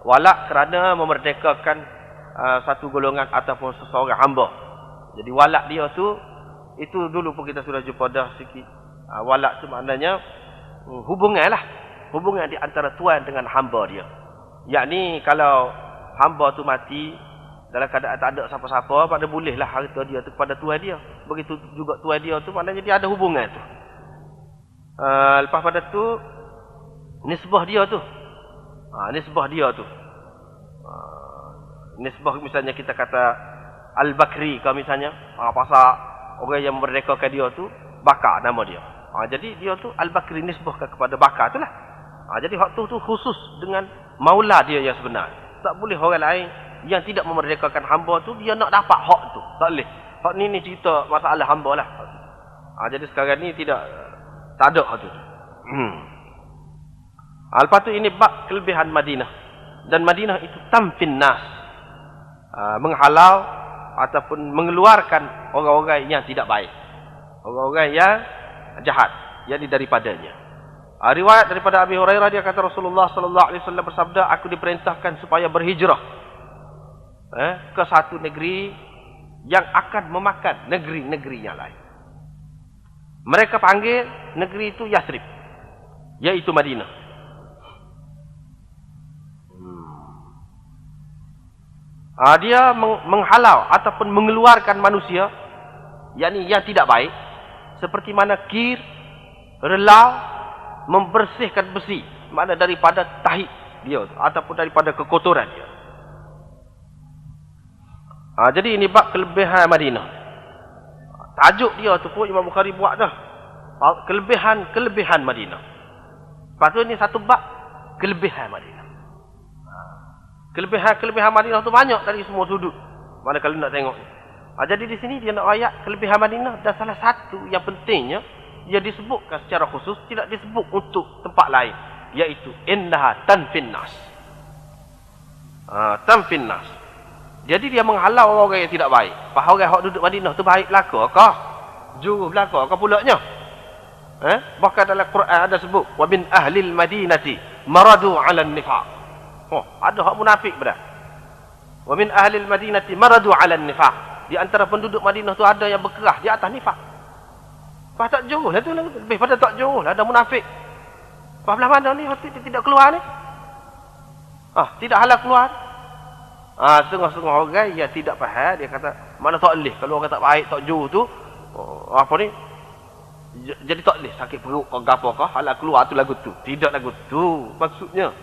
wala' kerana memerdekakan satu golongan ataupun seseorang hamba. Jadi wala' dia tu, itu dulu pun kita sudah jumpa dah sikit. Wala' tu maknanya hubungan lah. Hubungan di antara tuan dengan hamba dia. Yakni kalau hamba tu mati dalam keadaan tak ada siapa-siapa, pada bolehlah harta dia tu kepada tuan dia. Begitu juga tuan dia tu, maknanya dia ada hubungan tu. Lepas pada tu, nisbah dia tu. Nisbah dia tu. Nisbah misalnya kita kata Al-Bakri kalau misalnya, pasal orang yang memerdekakan dia tu Bakar nama dia. Jadi dia tu Al-Bakri nisbahkan kepada Bakar tu lah. Jadi hak tu khusus dengan maula dia yang sebenar. Tak boleh orang lain yang tidak memerdekakan hamba tu dia nak dapat hak tu. Tak boleh. Hak ni cerita masalah hamba lah. Jadi sekarang ni tak ada hal tu. Lepas tu ini bab kelebihan Madinah. Dan Madinah itu tamfin nas. Menghalau ataupun mengeluarkan orang-orang yang tidak baik. Orang-orang yang jahat. Jadi daripadanya. Riwayat daripada Abi Hurairah, dia kata Rasulullah sallallahu alaihi wasallam bersabda, aku diperintahkan supaya berhijrah ke satu negeri yang akan memakan negeri-negeri yang lain. Mereka panggil negeri itu Yathrib, yaitu Madinah. Dia menghalau ataupun mengeluarkan manusia, yakni yang tidak baik, seperti mana kir, relau, membersihkan besi, mana daripada tahi dia ataupun daripada kekotoran dia. Jadi ini bab kelebihan Madinah. Tajuk dia tu pun Imam Bukhari buat dah. Kelebihan Madinah. Lepas tu ini satu bab kelebihan Madinah. Kelebihan Madinah tu banyak dari semua sudut. Mana kalau nak tengok. Jadi di sini dia nak ayat kelebihan Madinah, dan salah satu yang pentingnya ia disebutkan secara khusus, tidak disebut untuk tempat lain, iaitu innaha tanfin nas. Tanfin nas. Jadi dia menghalau orang yang tidak baik. Faham orang hak duduk Madinah tu baik belaka kah? Juru belaka kah pulaknya? Bahkan dalam Quran ada sebut wa min ahlil madinati maradu 'ala an-nifaq. Ada hak munafik pada. Wa min ahlil madinati maradu 'ala an-nifaq. Di antara penduduk Madinah tu ada yang berkerah di atas nifak. Pas tak jauh lah tu, lebih pada tak jauh lah, ada munafik. Pas belah mana ni tidak keluar ni? Tidak halal keluar. Setengah-setengah orang yang tidak faham, dia kata mana tak boleh kalau orang tak baik tak jauh tu, apa ni? Jadi tak boleh sakit perut kau gapo kau halal keluar tu lagu tu. Tidak lagu tu maksudnya.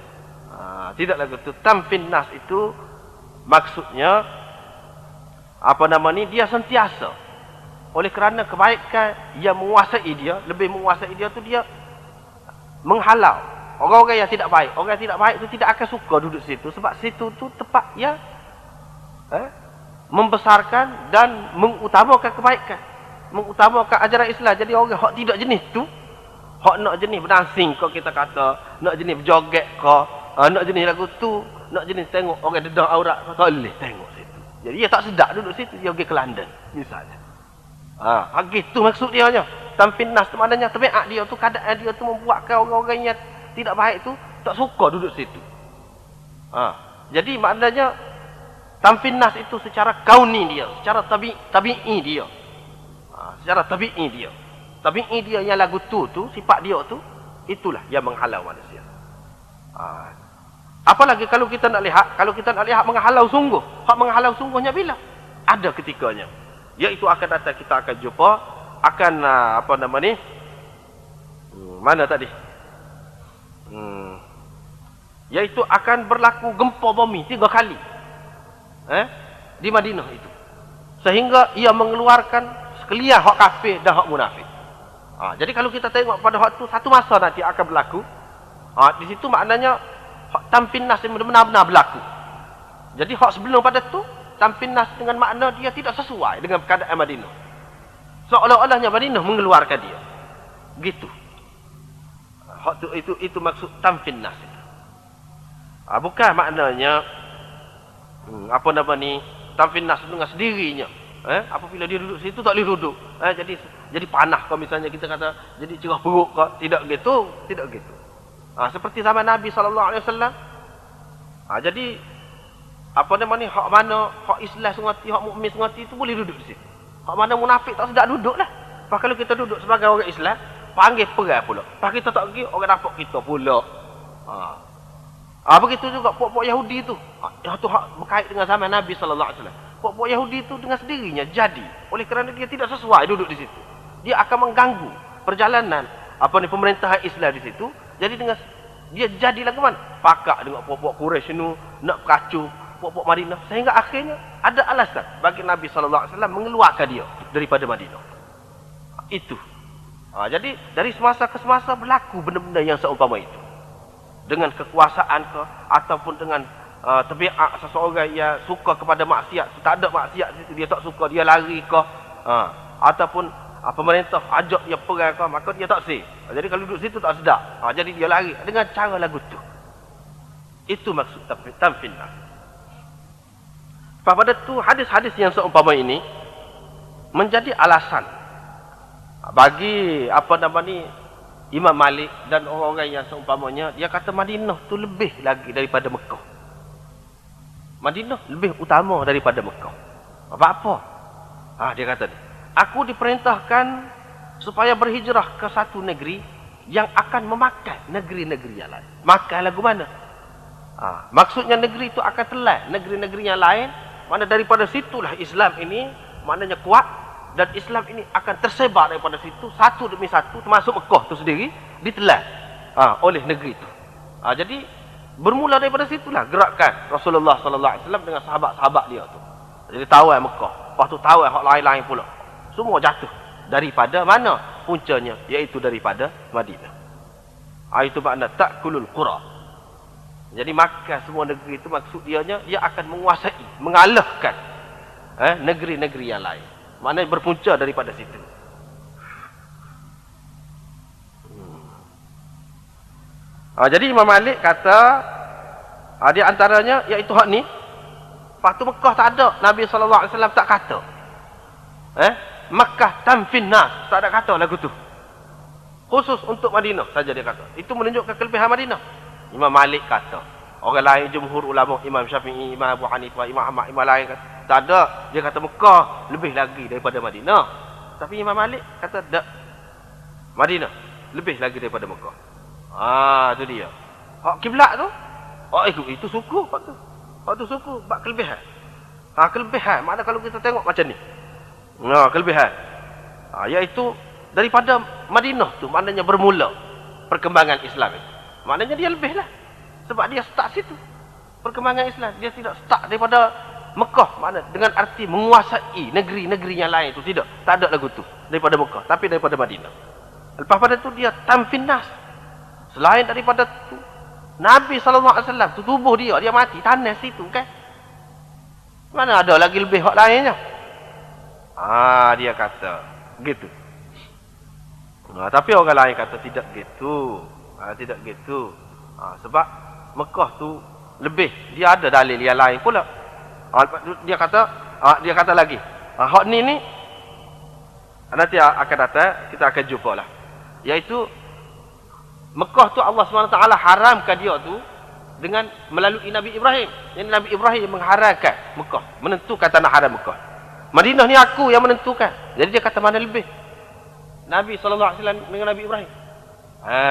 Tidak lagu tu. Tamfin nas itu maksudnya apa nama ni, dia sentiasa. Oleh kerana kebaikan yang menguasai dia, lebih menguasai dia tu, dia menghalau orang-orang yang tidak baik. Orang yang tidak baik tu tidak akan suka duduk situ, sebab situ tu tempat yang membesarkan dan mengutamakan kebaikan, mengutamakan ajaran Islam. Jadi orang hak tidak jenis tu, hak nak jenis berdancing kau, kita kata nak jenis berjoget kau, nak jenis lagu tu, nak jenis tengok orang dedang aurat kau, tak boleh tengok situ. Jadi dia tak sedap duduk situ, dia pergi ke London misalnya. Gitu maksud dia nya. Tamfin nas tu maknanya tabiat dia tu, keadaan dia tu membuatkan orang-orang yang tidak baik tu tak suka duduk situ. Jadi maknanya tamfin nas itu secara kauni dia, secara tabi'i dia. Secara tabi'i dia. Tabi'i dia yang lagu tu sifat dia tu, itulah yang menghalau manusia. Apalagi kalau kita nak lihat, menghalau sungguh. Hak menghalau sungguhnya bila? Ada ketikanya. Iaitu akan datang, kita akan jumpa, akan apa nama ni? Mana tadi? Iaitu akan berlaku gempa bumi 3 kali. Di Madinah itu. Sehingga ia mengeluarkan sekalian hak kafir dan hak munafik. Jadi kalau kita tengok pada waktu satu masa nanti akan berlaku, di situ maknanya hak tamfin nas benar-benar berlaku. Jadi hak sebelum pada tu tamfin nas dengan makna dia tidak sesuai dengan keadaan Madinah. Seolah-olahnya Madinah mengeluarkan dia. Gitu. Hak tu itu maksud tamfin nas itu. Bukan maknanya apa nama ni, tamfin nas dengan sendirinya. Apabila dia duduk situ tak boleh duduk. Jadi panah kau misalnya kita kata, jadi cerah perut kau, tidak gitu, tidak gitu. Seperti zaman Nabi sallallahu alaihi wasallam. Jadi apa nama ni, hak mana hak Islam sengati, hak mukmin sengati itu boleh duduk di situ. Hak mana munafik tak sedap duduklah. Pas kalau kita duduk sebagai orang Islam, panggil perang pula. Pas kita tak pergi, orang nampak kita pula. Begitu juga puak-puak Yahudi tu. Itu hak berkait dengan zaman Nabi sallallahu alaihi wasallam. Puak-puak Yahudi tu dengan sendirinya jadi, oleh kerana dia tidak sesuai duduk di situ, dia akan mengganggu perjalanan pemerintahan Islam di situ. Jadi dengan dia jadilah ke mana? Pakak dengan puak-puak Quraisy ni nak kacau puak-puak Madinah, sehingga akhirnya ada alasan bagi Nabi sallallahu alaihi wasallam mengeluarkan dia daripada Madinah. Itu. Jadi dari semasa ke semasa berlaku benda-benda yang seumpama itu. Dengan kekuasaan ke, ataupun dengan tabiat seseorang yang suka kepada maksiat, tak ada maksiat situ dia tak suka, dia lari ke, ataupun pemerintah ajak dia perang kau, maka dia tak sih. Jadi kalau duduk situ tak sedap. Jadi dia lari dengan cara lagu tu. Itu maksud tamfin nas. Pada tu hadis-hadis yang seumpama ini menjadi alasan bagi Imam Malik dan orang-orang yang seumpamanya, dia kata Madinah tu lebih lagi daripada Mekah. Madinah lebih utama daripada Mekah. Apa? Dia kata, aku diperintahkan supaya berhijrah ke satu negeri yang akan memakan negeri-negeri yang lain. Makan lagu mana? Maksudnya negeri itu akan telan negeri-negeri yang lain. Mana daripada situlah Islam ini maknanya kuat, dan Islam ini akan tersebar daripada situ satu demi satu, termasuk Mekah tu sendiri ditelan oleh negeri itu. Jadi bermula daripada situlah gerakan Rasulullah sallallahu alaihi wasallam dengan sahabat-sahabat dia tu. Jadi tawai Mekah, lepas tu tawai hak lain-lain pula. Semua jatuh daripada mana puncanya, iaitu daripada Madinah. Itu makna takulul qura. Jadi makan semua negeri itu maksud dianya dia akan menguasai, mengalahkan negeri-negeri yang lain. Maknanya berpunca daripada situ. Jadi Imam Malik kata di antaranya iaitu hak ni. Lepas tu Mekah tak ada. Nabi SAW tak kata. Makkah tamfin nas. Tak ada kata lagu tu. Khusus untuk Madinah saja dia kata. Itu menunjukkan kelebihan Madinah. Imam Malik kata. Orang lain jumhur ulama, Imam Syafi'i, Imam Abu Hanifah, Imam Ahmad, Imam lain kata. Tak ada. Dia kata Mekah lebih lagi daripada Madinah. Tapi Imam Malik kata tak. Madinah lebih lagi daripada Mekah. Itu dia. Hak kiblat tu. Itu suku. Hak tu suku. Bak kelebihan. Kelebihan. Maknanya kalau kita tengok macam ni. Kelebihan. Iaitu daripada Madinah tu. Maknanya bermula perkembangan Islam itu. Maknanya dia lebih lah. Sebab dia start situ. Perkembangan Islam. Dia tidak start daripada Mekah, mana dengan arti menguasai negeri-negeri yang lain itu tidak. Tak ada lagu tu daripada Mekah, tapi daripada Madinah. Lepas pada tu dia tamfin nas. Selain daripada tu Nabi SAW tu tubuh dia mati tanah situ kan. Mana ada lagi lebih hak lainnya. Dia kata gitu. Tapi orang lain kata tidak gitu. Tidak gitu. Sebab Mekah tu lebih, dia ada dalil yang lain pula. Dia kata lagi, hak ni nanti akan datang, kita akan jumpa lah. Iaitu Mekah tu Allah SWT haramkan dia tu dengan melalui Nabi Ibrahim. Yang Nabi Ibrahim mengharamkan Mekah, menentukan tanah haram Mekah. Madinah ni aku yang menentukan. Jadi dia kata mana lebih? Nabi SAW dengan Nabi Ibrahim.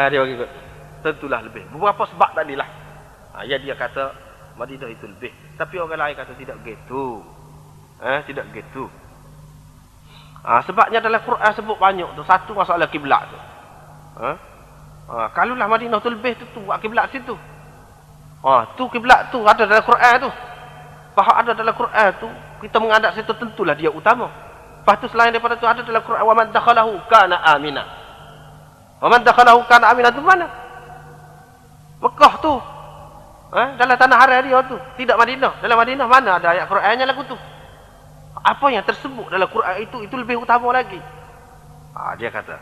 Dia bagi ikut. Tentulah lebih. Beberapa sebab tadi lah. Ya dia kata Madinah itu lebih. Tapi orang lain kata tidak begitu. Tidak begitu. Sebabnya dalam Quran sebut banyak tu. Satu masalah kiblat tu. Kalaulah Madinah tu lebih tu buat kiblat situ. Tu kiblat tu ada dalam Quran tu. Faham ada dalam Quran tu, kita mengadap situ tentulah dia utama. Lepas tu selain daripada tu ada dalam Quran wa man dakhalahu kana amina. Wa man dakhalahu kana amina tu mana? Mekah tu. Dalam tanah haram dia tu, tidak Madinah. Dalam Madinah mana ada ayat Qurannya lagu tu? Apa yang tersebut dalam Quran itu lebih utama lagi. Dia kata.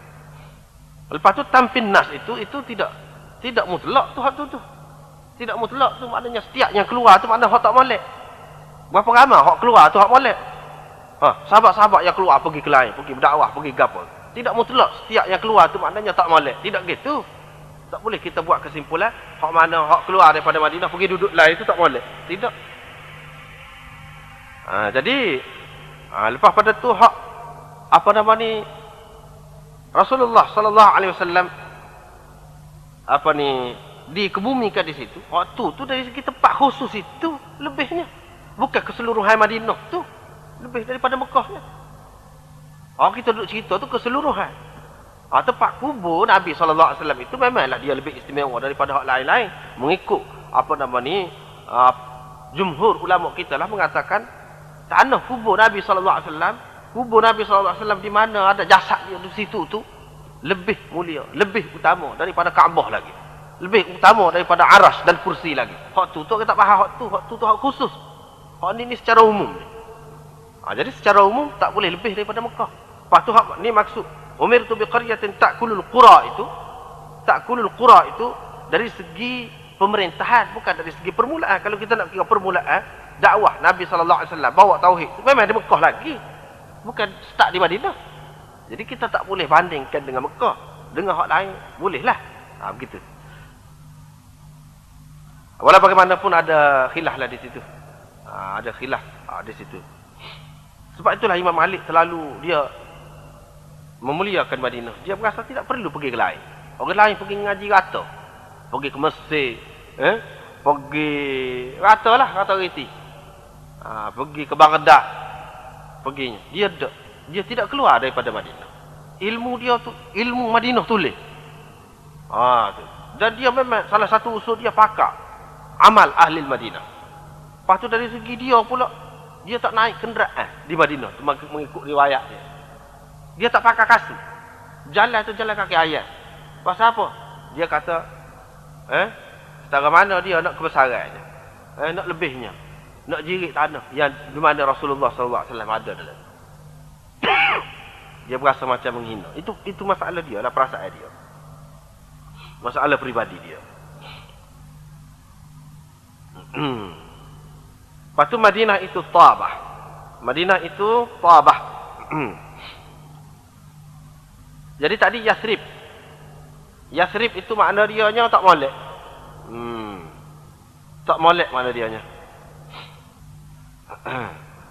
Lepas tu tamfin nas itu tidak mutlak tu hak tu. Tidak mutlak tu maknanya setiap yang keluar tu makna hak tak molek. Berapa ramai hak keluar tu hak molek. Sahabat-sahabat yang keluar pergi ke lain, pergi berdakwah, pergi gapo. Tidak mutlak setiap yang keluar tu maknanya tak molek. Tidak gitu. Tak boleh kita buat kesimpulan hak mana hak keluar daripada Madinah pergi duduk lain itu tak molek. Tidak. Jadi lepas pada tu hak Rasulullah sallallahu alaihi wasallam dikebumikan di situ. Waktu tu dari segi tempat khusus itu lebihnya. Bukan keseluruhan Madinah tu. Lebih daripada Mekahnya. Kita duduk cerita tu keseluruhan. Tempat kubur Nabi SAW itu memanglah dia lebih istimewa daripada hak lain-lain. Mengikut jumhur ulama kita lah mengatakan tanah kubur Nabi SAW, kubur Nabi SAW di mana ada jasad dia di situ tu lebih mulia, lebih utama daripada Kaabah lagi. Lebih utama daripada aras dan kursi lagi. Hak tu kita tak faham hak tu hak khusus. Hak ni secara umum. Jadi secara umum tak boleh lebih daripada Mekah. Lepas tu ni maksud umirtu biqaryatin ta'kulul qura itu, ta'kulul qura itu dari segi pemerintahan, bukan dari segi permulaan. Kalau kita nak kira permulaan dakwah Nabi sallallahu alaihi wasallam bawa tauhid, memang di Mekah lagi. Bukan start di Madinah. Jadi kita tak boleh bandingkan dengan Mekah. Dengan hak lain bolehlah. Begitu. Walau bagaimanapun ada khilaf lah di situ. Ada khilaf di situ. Sebab itulah Imam Malik selalu dia memuliakan Madinah. Dia berasa tidak perlu pergi ke lain. Orang lain pergi ngaji rata. Pergi ke Mesir, pergi rata lah, rata reti. Pergi ke Baghdad. Perginya. Dia tidak keluar daripada Madinah. Ilmu dia tu ilmu Madinah tulis. Tu. Dan dia memang salah satu usul dia pakar amal ahli Madinah. Lepas tu dari segi dia pula, dia tak naik kenderaan di Madinah mengikut riwayat dia. Dia tak pakai kasut. Jalan tu jalan kaki ayat. Pasal apa? Dia kata setara mana dia nak kebesarannya, nak lebihnya, nak jirik tanah yang di mana Rasulullah SAW ada dalam. Dia berasa macam menghina. Itu masalah dia lah, perasaan dia. Masalah peribadi dia. Lepas tu Madinah itu Tabah. Madinah itu Tabah. Jadi tadi Yathrib. Yathrib itu makna dianya tak molek. Tak molek makna dianya.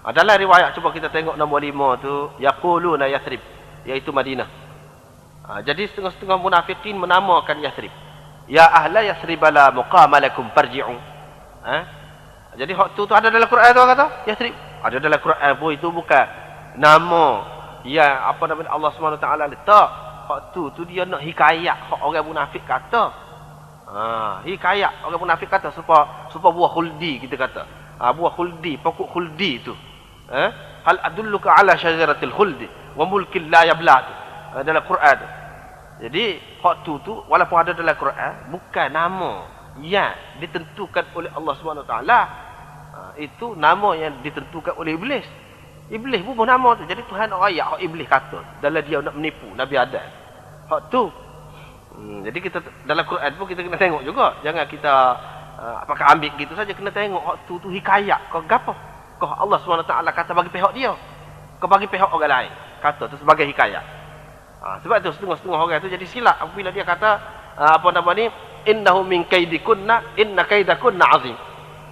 Adalah riwayat, cuba kita tengok nombor 5 tu, yaquluna Yathrib, iaitu Madinah. Jadi setengah-setengah munafikin menamakan Yathrib. Ya ahla Yathrib la muqama lakum farji'u. Jadi hak tu ada dalam Quran tu kata Yathrib. Ada dalam Quran pun, itu bukan nama yang apa nama Allah SWT letak. Hak tu dia nak hikayat hak orang munafik kata. Hikayat orang munafik kata supaya buah khuldi kita kata. Buah khuldi, pokok khuldi tu. Hal adulluka ala syajaratil khuldi wa mulkin la yabla tu. Dalam Quran tu. Jadi hak tu walaupun ada dalam Quran, bukan nama yang ditentukan oleh Allah SWT. Itu nama yang ditentukan oleh Iblis. Iblis bubuh nama tu. Jadi Tuhan nak rayak hak Iblis kata dalam dia nak menipu Nabi Adam. Hak tu. Jadi kita dalam Quran pun kita kena tengok juga. Jangan kita pakai ambil gitu saja, kena tengok hak tu hikayat kau gapo. Kau Allah SWT kata bagi pihak dia. Kau bagi pihak orang lain. Kata tu sebagai hikayat. Sebab tu setengah-setengah orang tu jadi silap apabila dia kata apa nama ni, innahu min kaidikunna inna kaidakunna azim.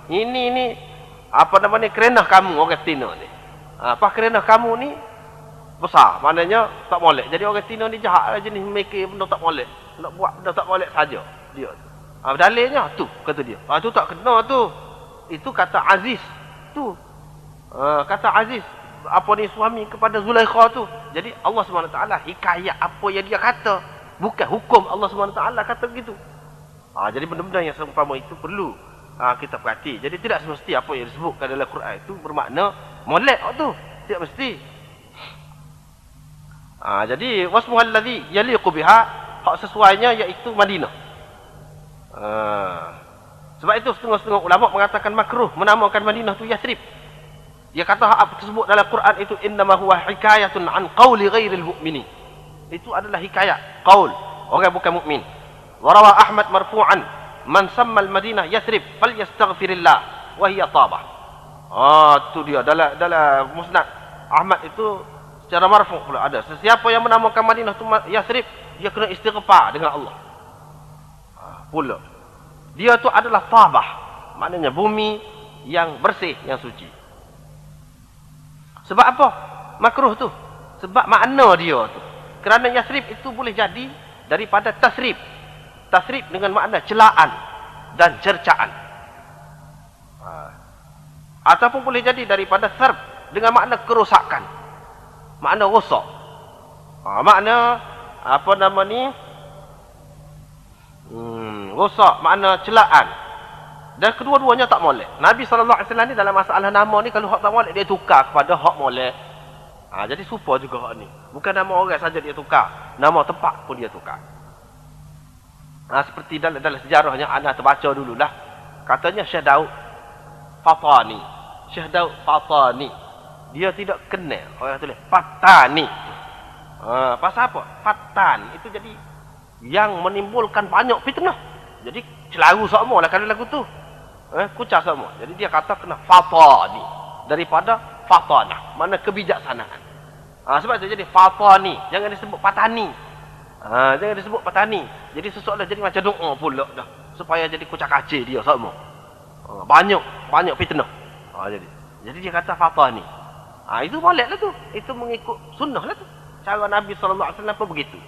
Ini apa nama ni, kerenah kamu orang Tino ni. Apa kerenah kamu ni besar, maknanya tak molek. Jadi orang Tino ni jahat lah, jenis mikir benda tak molek, nak buat benda tak molek saja dia. Dalilnya tu kata dia. Tu tak kena tu. Itu kata Aziz tu. Kata Aziz apa ni suami kepada Zulaikha tu. Jadi Allah SWT hikayat apa yang dia kata, bukan hukum Allah SWT kata begitu. Jadi benda-benda yang seumpama itu perlu kita perhati. Jadi tidak semesti apa yang disebutkan dalam Quran itu bermakna molek tu. Tidak mesti. Jadi wasmuhal ladzi yaliqu biha, hak sesuainya iaitu Madinah. Sebab itu setengah-setengah ulama mengatakan makruh menamakan Madinah tu Yathrib. Dia kata apa tersebut dalam Quran itu innama huwa hikayatun an qauli ghairil mu'minin. Itu adalah hikayat qaul orang bukan mukmin. Wa rawa Ahmad marfu'an man samma al-Madinah Yathrib falyastaghfirillah wa hiya Tabah. Tu dia dalam Musnad Ahmad itu secara marfu' pula ada. Sesiapa yang menamakan Madinah tu Yathrib, dia kena istighfar dengan Allah. Pula dia tu adalah Tabah, maknanya bumi yang bersih, yang suci. Sebab apa makruh tu? Sebab makna dia tu, kerana Yathrib itu boleh jadi daripada tasrib. Tasrib dengan makna celaan dan cercaan. Ataupun boleh jadi daripada sarb dengan makna kerosakan, makna rosak. Makna apa nama ni, rosak, makna celaan. Dan kedua-duanya tak molek. Nabi SAW ni dalam masalah nama ni, kalau hak tak molek dia tukar kepada hak molek. Jadi serupa juga hak ni. Bukan nama orang saja dia tukar, nama tempat pun dia tukar. Seperti dalam sejarahnya anda terbaca dululah. Katanya Syekh Daud Fatani. Syekh Daud Fatani. Dia tidak kenal orang tulis Patani. Pasal apa? Fatan. Itu jadi yang menimbulkan banyak fitnah. Jadi celaru semua lah kalau lagu tu. Kucah semua. Jadi dia kata kena fatani. Daripada fatanah. Mana kebijaksanaan. Sebab itu jadi fatani. Jangan disebut patani. Jangan disebut patani. Jadi seseorang jadi macam doa pula dah. Supaya jadi kucah kacir dia semua. Banyak fitnah. Jadi dia kata fatani. Itu boleh lah tu. Itu mengikut sunnah lah tu. Cara Nabi SAW pun begitu.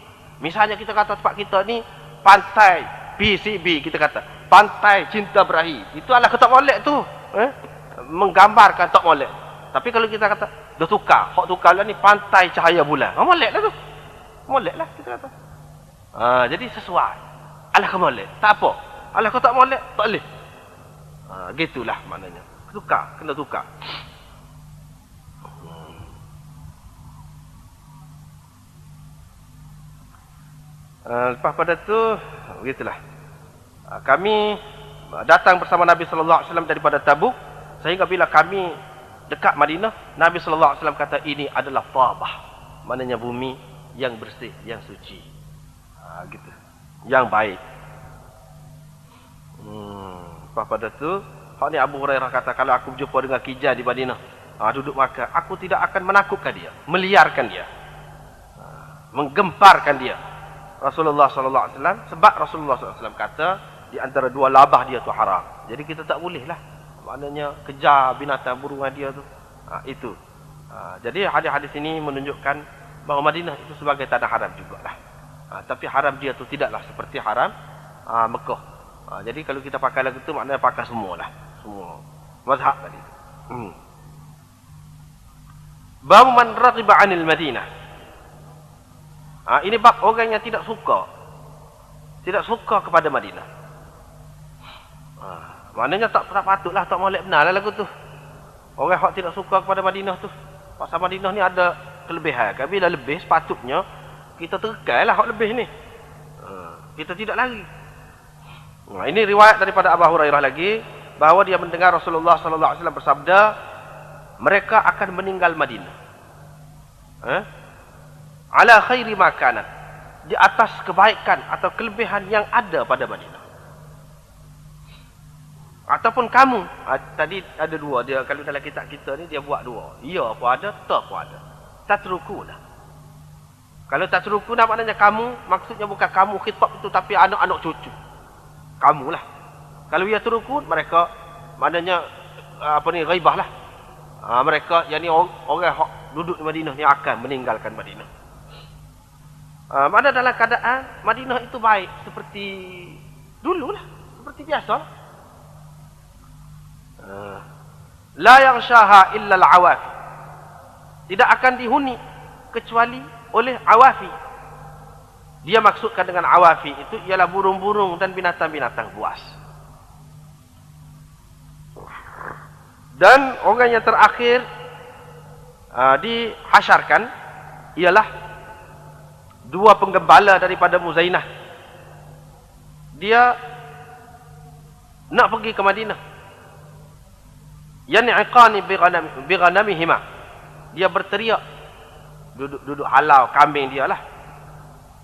Misalnya kita kata tempat kita ni pantai PCB, kita kata pantai cinta berahi. Itu adalah tak molek tu. Menggambarkan tak molek. Tapi kalau kita kata dah tukar, hak tukar lah ni pantai cahaya bulan. Molek lah tu. Molek lah kita kata. Jadi sesuai. Alah kau molek. Tak apa. Alah kau tak molek, tak boleh. Gitulah maknanya. Tukar, kena tukar. Lepas pada tu begitulah. Kami datang bersama Nabi sallallahu alaihi wasallam daripada Tabuk, sehingga bila kami dekat Madinah, Nabi sallallahu alaihi wasallam kata ini adalah Tabah. Maknanya bumi yang bersih, yang suci. Gitu. Yang baik. Lepas pada tu, hak ni Abu Hurairah kata kalau aku berjumpa dengan kijang di Madinah, duduk makan, aku tidak akan menakutkan dia, meliarkan dia. Menggemparkan dia. Rasulullah sallallahu alaihi wasallam, sebab Rasulullah sallallahu alaihi wasallam kata di antara dua labah dia tu haram. Jadi kita tak boleh lah. Maknanya kejar binatang burungan dia tu. Itu. Jadi hadis-hadis ini menunjukkan bahawa Madinah itu sebagai tanah haram jugalah. Tapi haram dia tu tidaklah seperti haram Mekah. Jadi kalau kita pakai lagu tu maknanya pakai semualah. Semua mazhab tadi. Bab man raghiba 'anil Madinah. Ini bab orang yang tidak suka kepada Madinah. Maknanya tak patutlah, tak molek benar lah lagu tu. Orang yang tidak suka kepada Madinah tu. Pasal Madinah ni ada kelebihan. Bila lebih sepatutnya kita terkailah hak lebih ni. Kita tidak lari. Ini riwayat daripada Abu Hurairah lagi, bahawa dia mendengar Rasulullah sallallahu alaihi wasallam bersabda, mereka akan meninggal Madinah. Ala khairi makanan, di atas kebaikan atau kelebihan yang ada pada Madinah. Ataupun kamu, tadi ada dua dia, kalau dalam kitab kita ni dia buat dua. Ya pun ada, tak pun ada. Tatrukuna. Kalau tatrukuna maknanya kamu, maksudnya bukan kamu khitab itu, tapi anak-anak cucu. Kamulah. Kalau ia turukun, mereka maknanya ghaibah lah. Mereka yang ni orang duduk di Madinah ni akan meninggalkan Madinah. Mana dalam keadaan Madinah itu baik seperti dululah, seperti biasa. La yaghshaha illa al-awafi. Tidak akan dihuni kecuali oleh awafi. Dia maksudkan dengan awafi itu ialah burung-burung dan binatang-binatang buas. Dan orang yang terakhir dihasyarkan ialah dua penggembala daripada Muzainah. Dia nak pergi ke Madinah. Yan'iqani bi ghanamihima. Dia berteriak, duduk halau kambing dia lah.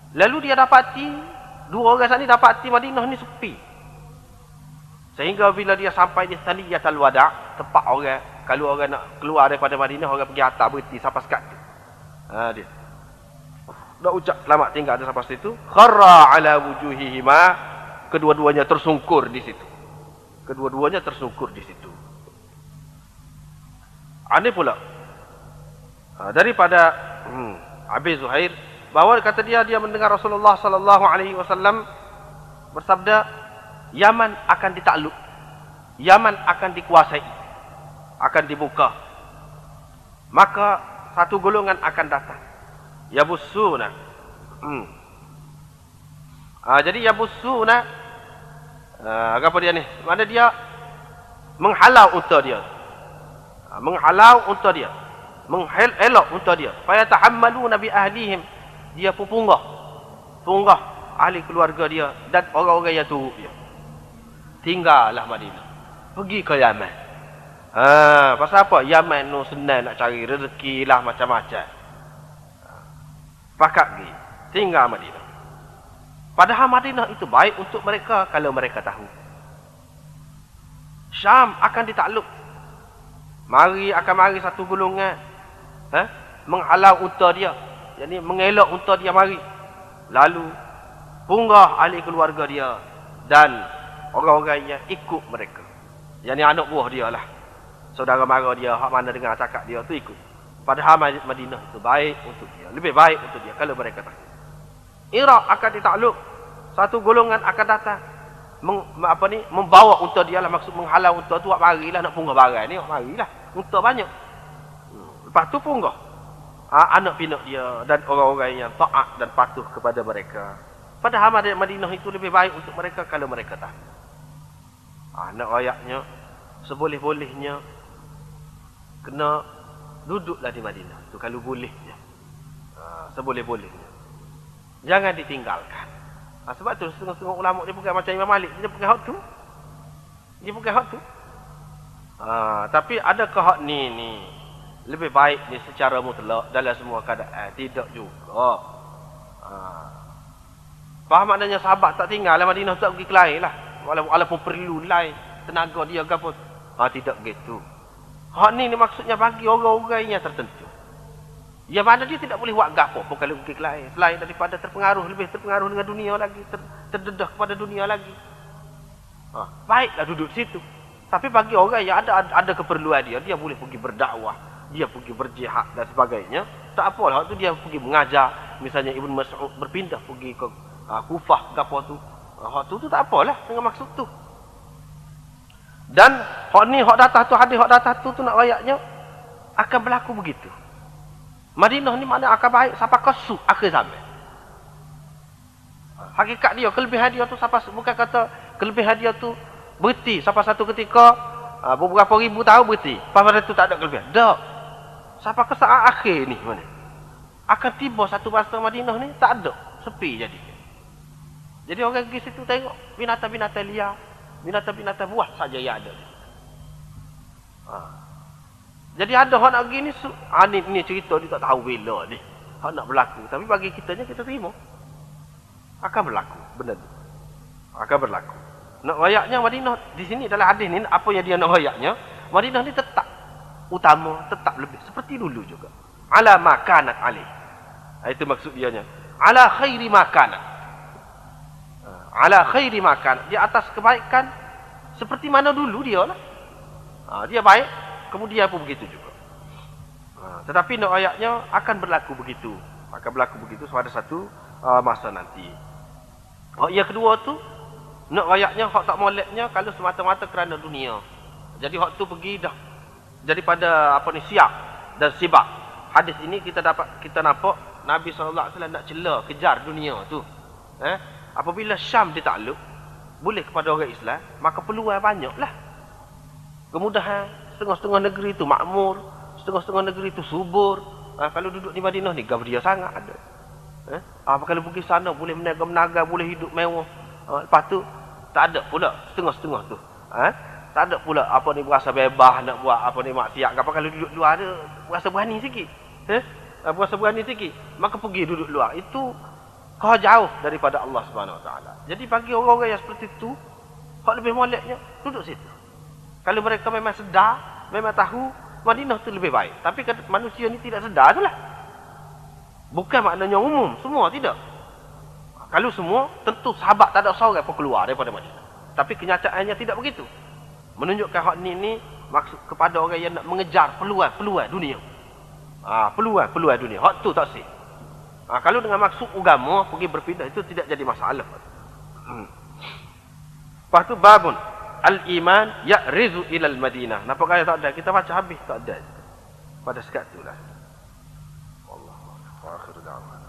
Lalu dia dapati dua orang sana dapati Madinah ni sepi. Sehingga bila dia sampai di Thaniyatul Wada', tempat orang kalau orang nak keluar daripada Madinah, orang pergi atas berhenti sampai sekat tu. Dia dah ucap selamat tinggal ada sampai situ, kharra ala wujuhihima, kedua-duanya tersungkur di situ. Kedua-duanya tersungkur di situ. Aneh pula daripada Abi Zuhair, bahawa kata dia mendengar Rasulullah sallallahu alaihi wasallam bersabda, Yaman akan ditakluk, Yaman akan dikuasai, akan dibuka. Maka satu golongan akan datang, yabussuna. Jadi yabussuna, apa dia ni? Mana dia menghalau unta dia. Menghalau unta dia. Mengelak unta dia. Fa yatahammaluna bi ahlihim. Dia pun punggah ahli keluarga dia dan orang-orang yang turut dia. Tinggallah Madinah. Pergi ke Yaman. Pasal apa? Yaman tu senang nak cari rezeki lah macam-macam. sepakat pergi, tinggal Madinah. Padahal Madinah itu baik untuk mereka kalau mereka tahu. Syam akan ditakluk. Akan mari satu golongan menghalau unta dia. Jadi mengelak unta dia mari. Lalu punggah ahli keluarga dia dan orang-orang yang ikut mereka. Yang ni anak buah dia lah. Saudara mara dia, hak mana dengar cakap dia tu ikut. Padahal Madinah itu baik untuk dia. Lebih baik untuk dia kalau mereka tahu. Iraq akan ditakluk. Satu golongan akan datang membawa unta dia lah, maksud menghalau unta tu, marilah nak punggah barang ni, marilah unta banyak. Lepas tu punggah anak pinak dia dan orang-orang yang taat dan patuh kepada mereka. Padahal Madinah itu lebih baik untuk mereka kalau mereka tahu. Nak ayatnya seboleh-bolehnya kena duduklah di Madinah tu kalau bolehnya. Seboleh-bolehnya. Jangan ditinggalkan. Sebab tu setengah-setengah ulama dia bukan macam Imam Malik, dia bukan hak tu. Dia bukan hak tu. Tapi adakah hak ni lebih baik ni secara mutlak dalam semua keadaan? Tidak juga. Faham maknanya sahabat tak tinggal lah Madinah, tak pergi ke lain lah. Walaupun perlu lain tenaga dia ke apa. Tidak begitu. Hak ni maksudnya bagi orang-orang yang tertentu. Yang mana dia tidak boleh buat gapo pun kalau pergi ke lain. Selain daripada lebih terpengaruh dengan dunia lagi. Terdedah kepada dunia lagi. Baiklah duduk situ. Tapi bagi orang yang ada keperluan dia boleh pergi berdakwah. Dia pergi berjihad dan sebagainya. Tak apalah, waktu dia pergi mengajar. Misalnya Ibn Mas'ud berpindah pergi ke Kufah gapo tu. Hak tu tak apalah dengan maksud tu. Dan hak datang tu, hadis hak datang tu nak rayaknya akan berlaku begitu. Madinah ni mana akan baik sampai ke akhir zaman. Hakikat dia, kelebihan dia tu sampai, bukan kata kelebihan dia tu berhenti sampai satu ketika beberapa ribu tahun berhenti. Pada tu tak ada kelebihan. Tak. Sampai ke saat akhir ni mana? Akan tiba satu masa Madinah ni tak ada, sepi jadi. Jadi orang pergi situ tengok binatang-binatang liar, binatang-binatang buah saja yang ada. Jadi ada orang nak pergi ni cerita dia tak tahu bila ni. Hak nak berlaku. Tapi bagi kitanya kita terima. Akan berlaku. Benda tu. Akan berlaku. Nak rayaknya Madinah di sini dalam hadis ni, apa yang dia nak rayaknya, Madinah ni tetap utama, tetap lebih. Seperti dulu juga. Ala makanat alih. Itu maksud dianya. Ala khairi makanat. Ala khairi makanat. Di atas kebaikan seperti mana dulu dia lah. Dia baik. Kemudian pun begitu juga. Tetapi nak ayatnya akan berlaku begitu. Akan berlaku begitu pada satu masa nanti. Yang kedua tu, nak ayatnya hak tak moleknya kalau semata-mata kerana dunia. Jadi hak tu pergi dah. Jadi pada siap dan sibak. Hadis ini kita nampak Nabi SAW nak cela, kejar dunia tu. Apabila Syam ditakluk, boleh kepada orang Islam, maka peluang banyaklah. Kemudahan. Setengah-setengah negeri itu makmur, setengah-setengah negeri itu subur. Kalau duduk di Madinah ni gabria sangat ada. Kalau pergi sana boleh menaga, boleh hidup mewah. Lepas tu tak ada pula setengah-setengah tu. Tak ada pula berasa bebas nak buat maksiat. Kalau duduk luar ada berasa berani sikit. Berasa berani sikit, maka pergi duduk luar. Itu kau jauh daripada Allah Subhanahu Wa Taala. Jadi bagi orang-orang yang seperti itu, hak lebih moleknya duduk situ. Kalau mereka memang sedar, memang tahu Madinah tu lebih baik. Tapi manusia ni tidak sedar itulah. Bukan maknanya umum, semua tidak. Kalau semua, tentu sahabat tak ada seorang pun keluar daripada Madinah. Tapi kenyataannya tidak begitu. Menunjukkan hak ni maksud kepada orang yang nak mengejar peluang dunia. Peluang dunia. Hak tu tak sih. Kalau dengan maksud agama pergi berpindah, itu tidak jadi masalah. Lepas tu babun al-iman ya'rizu ilal Madinah. Nampak kaya tak ada? Kita baca habis tak ada. Pada sekat itulah. Allah. Wa akhiru da'wana.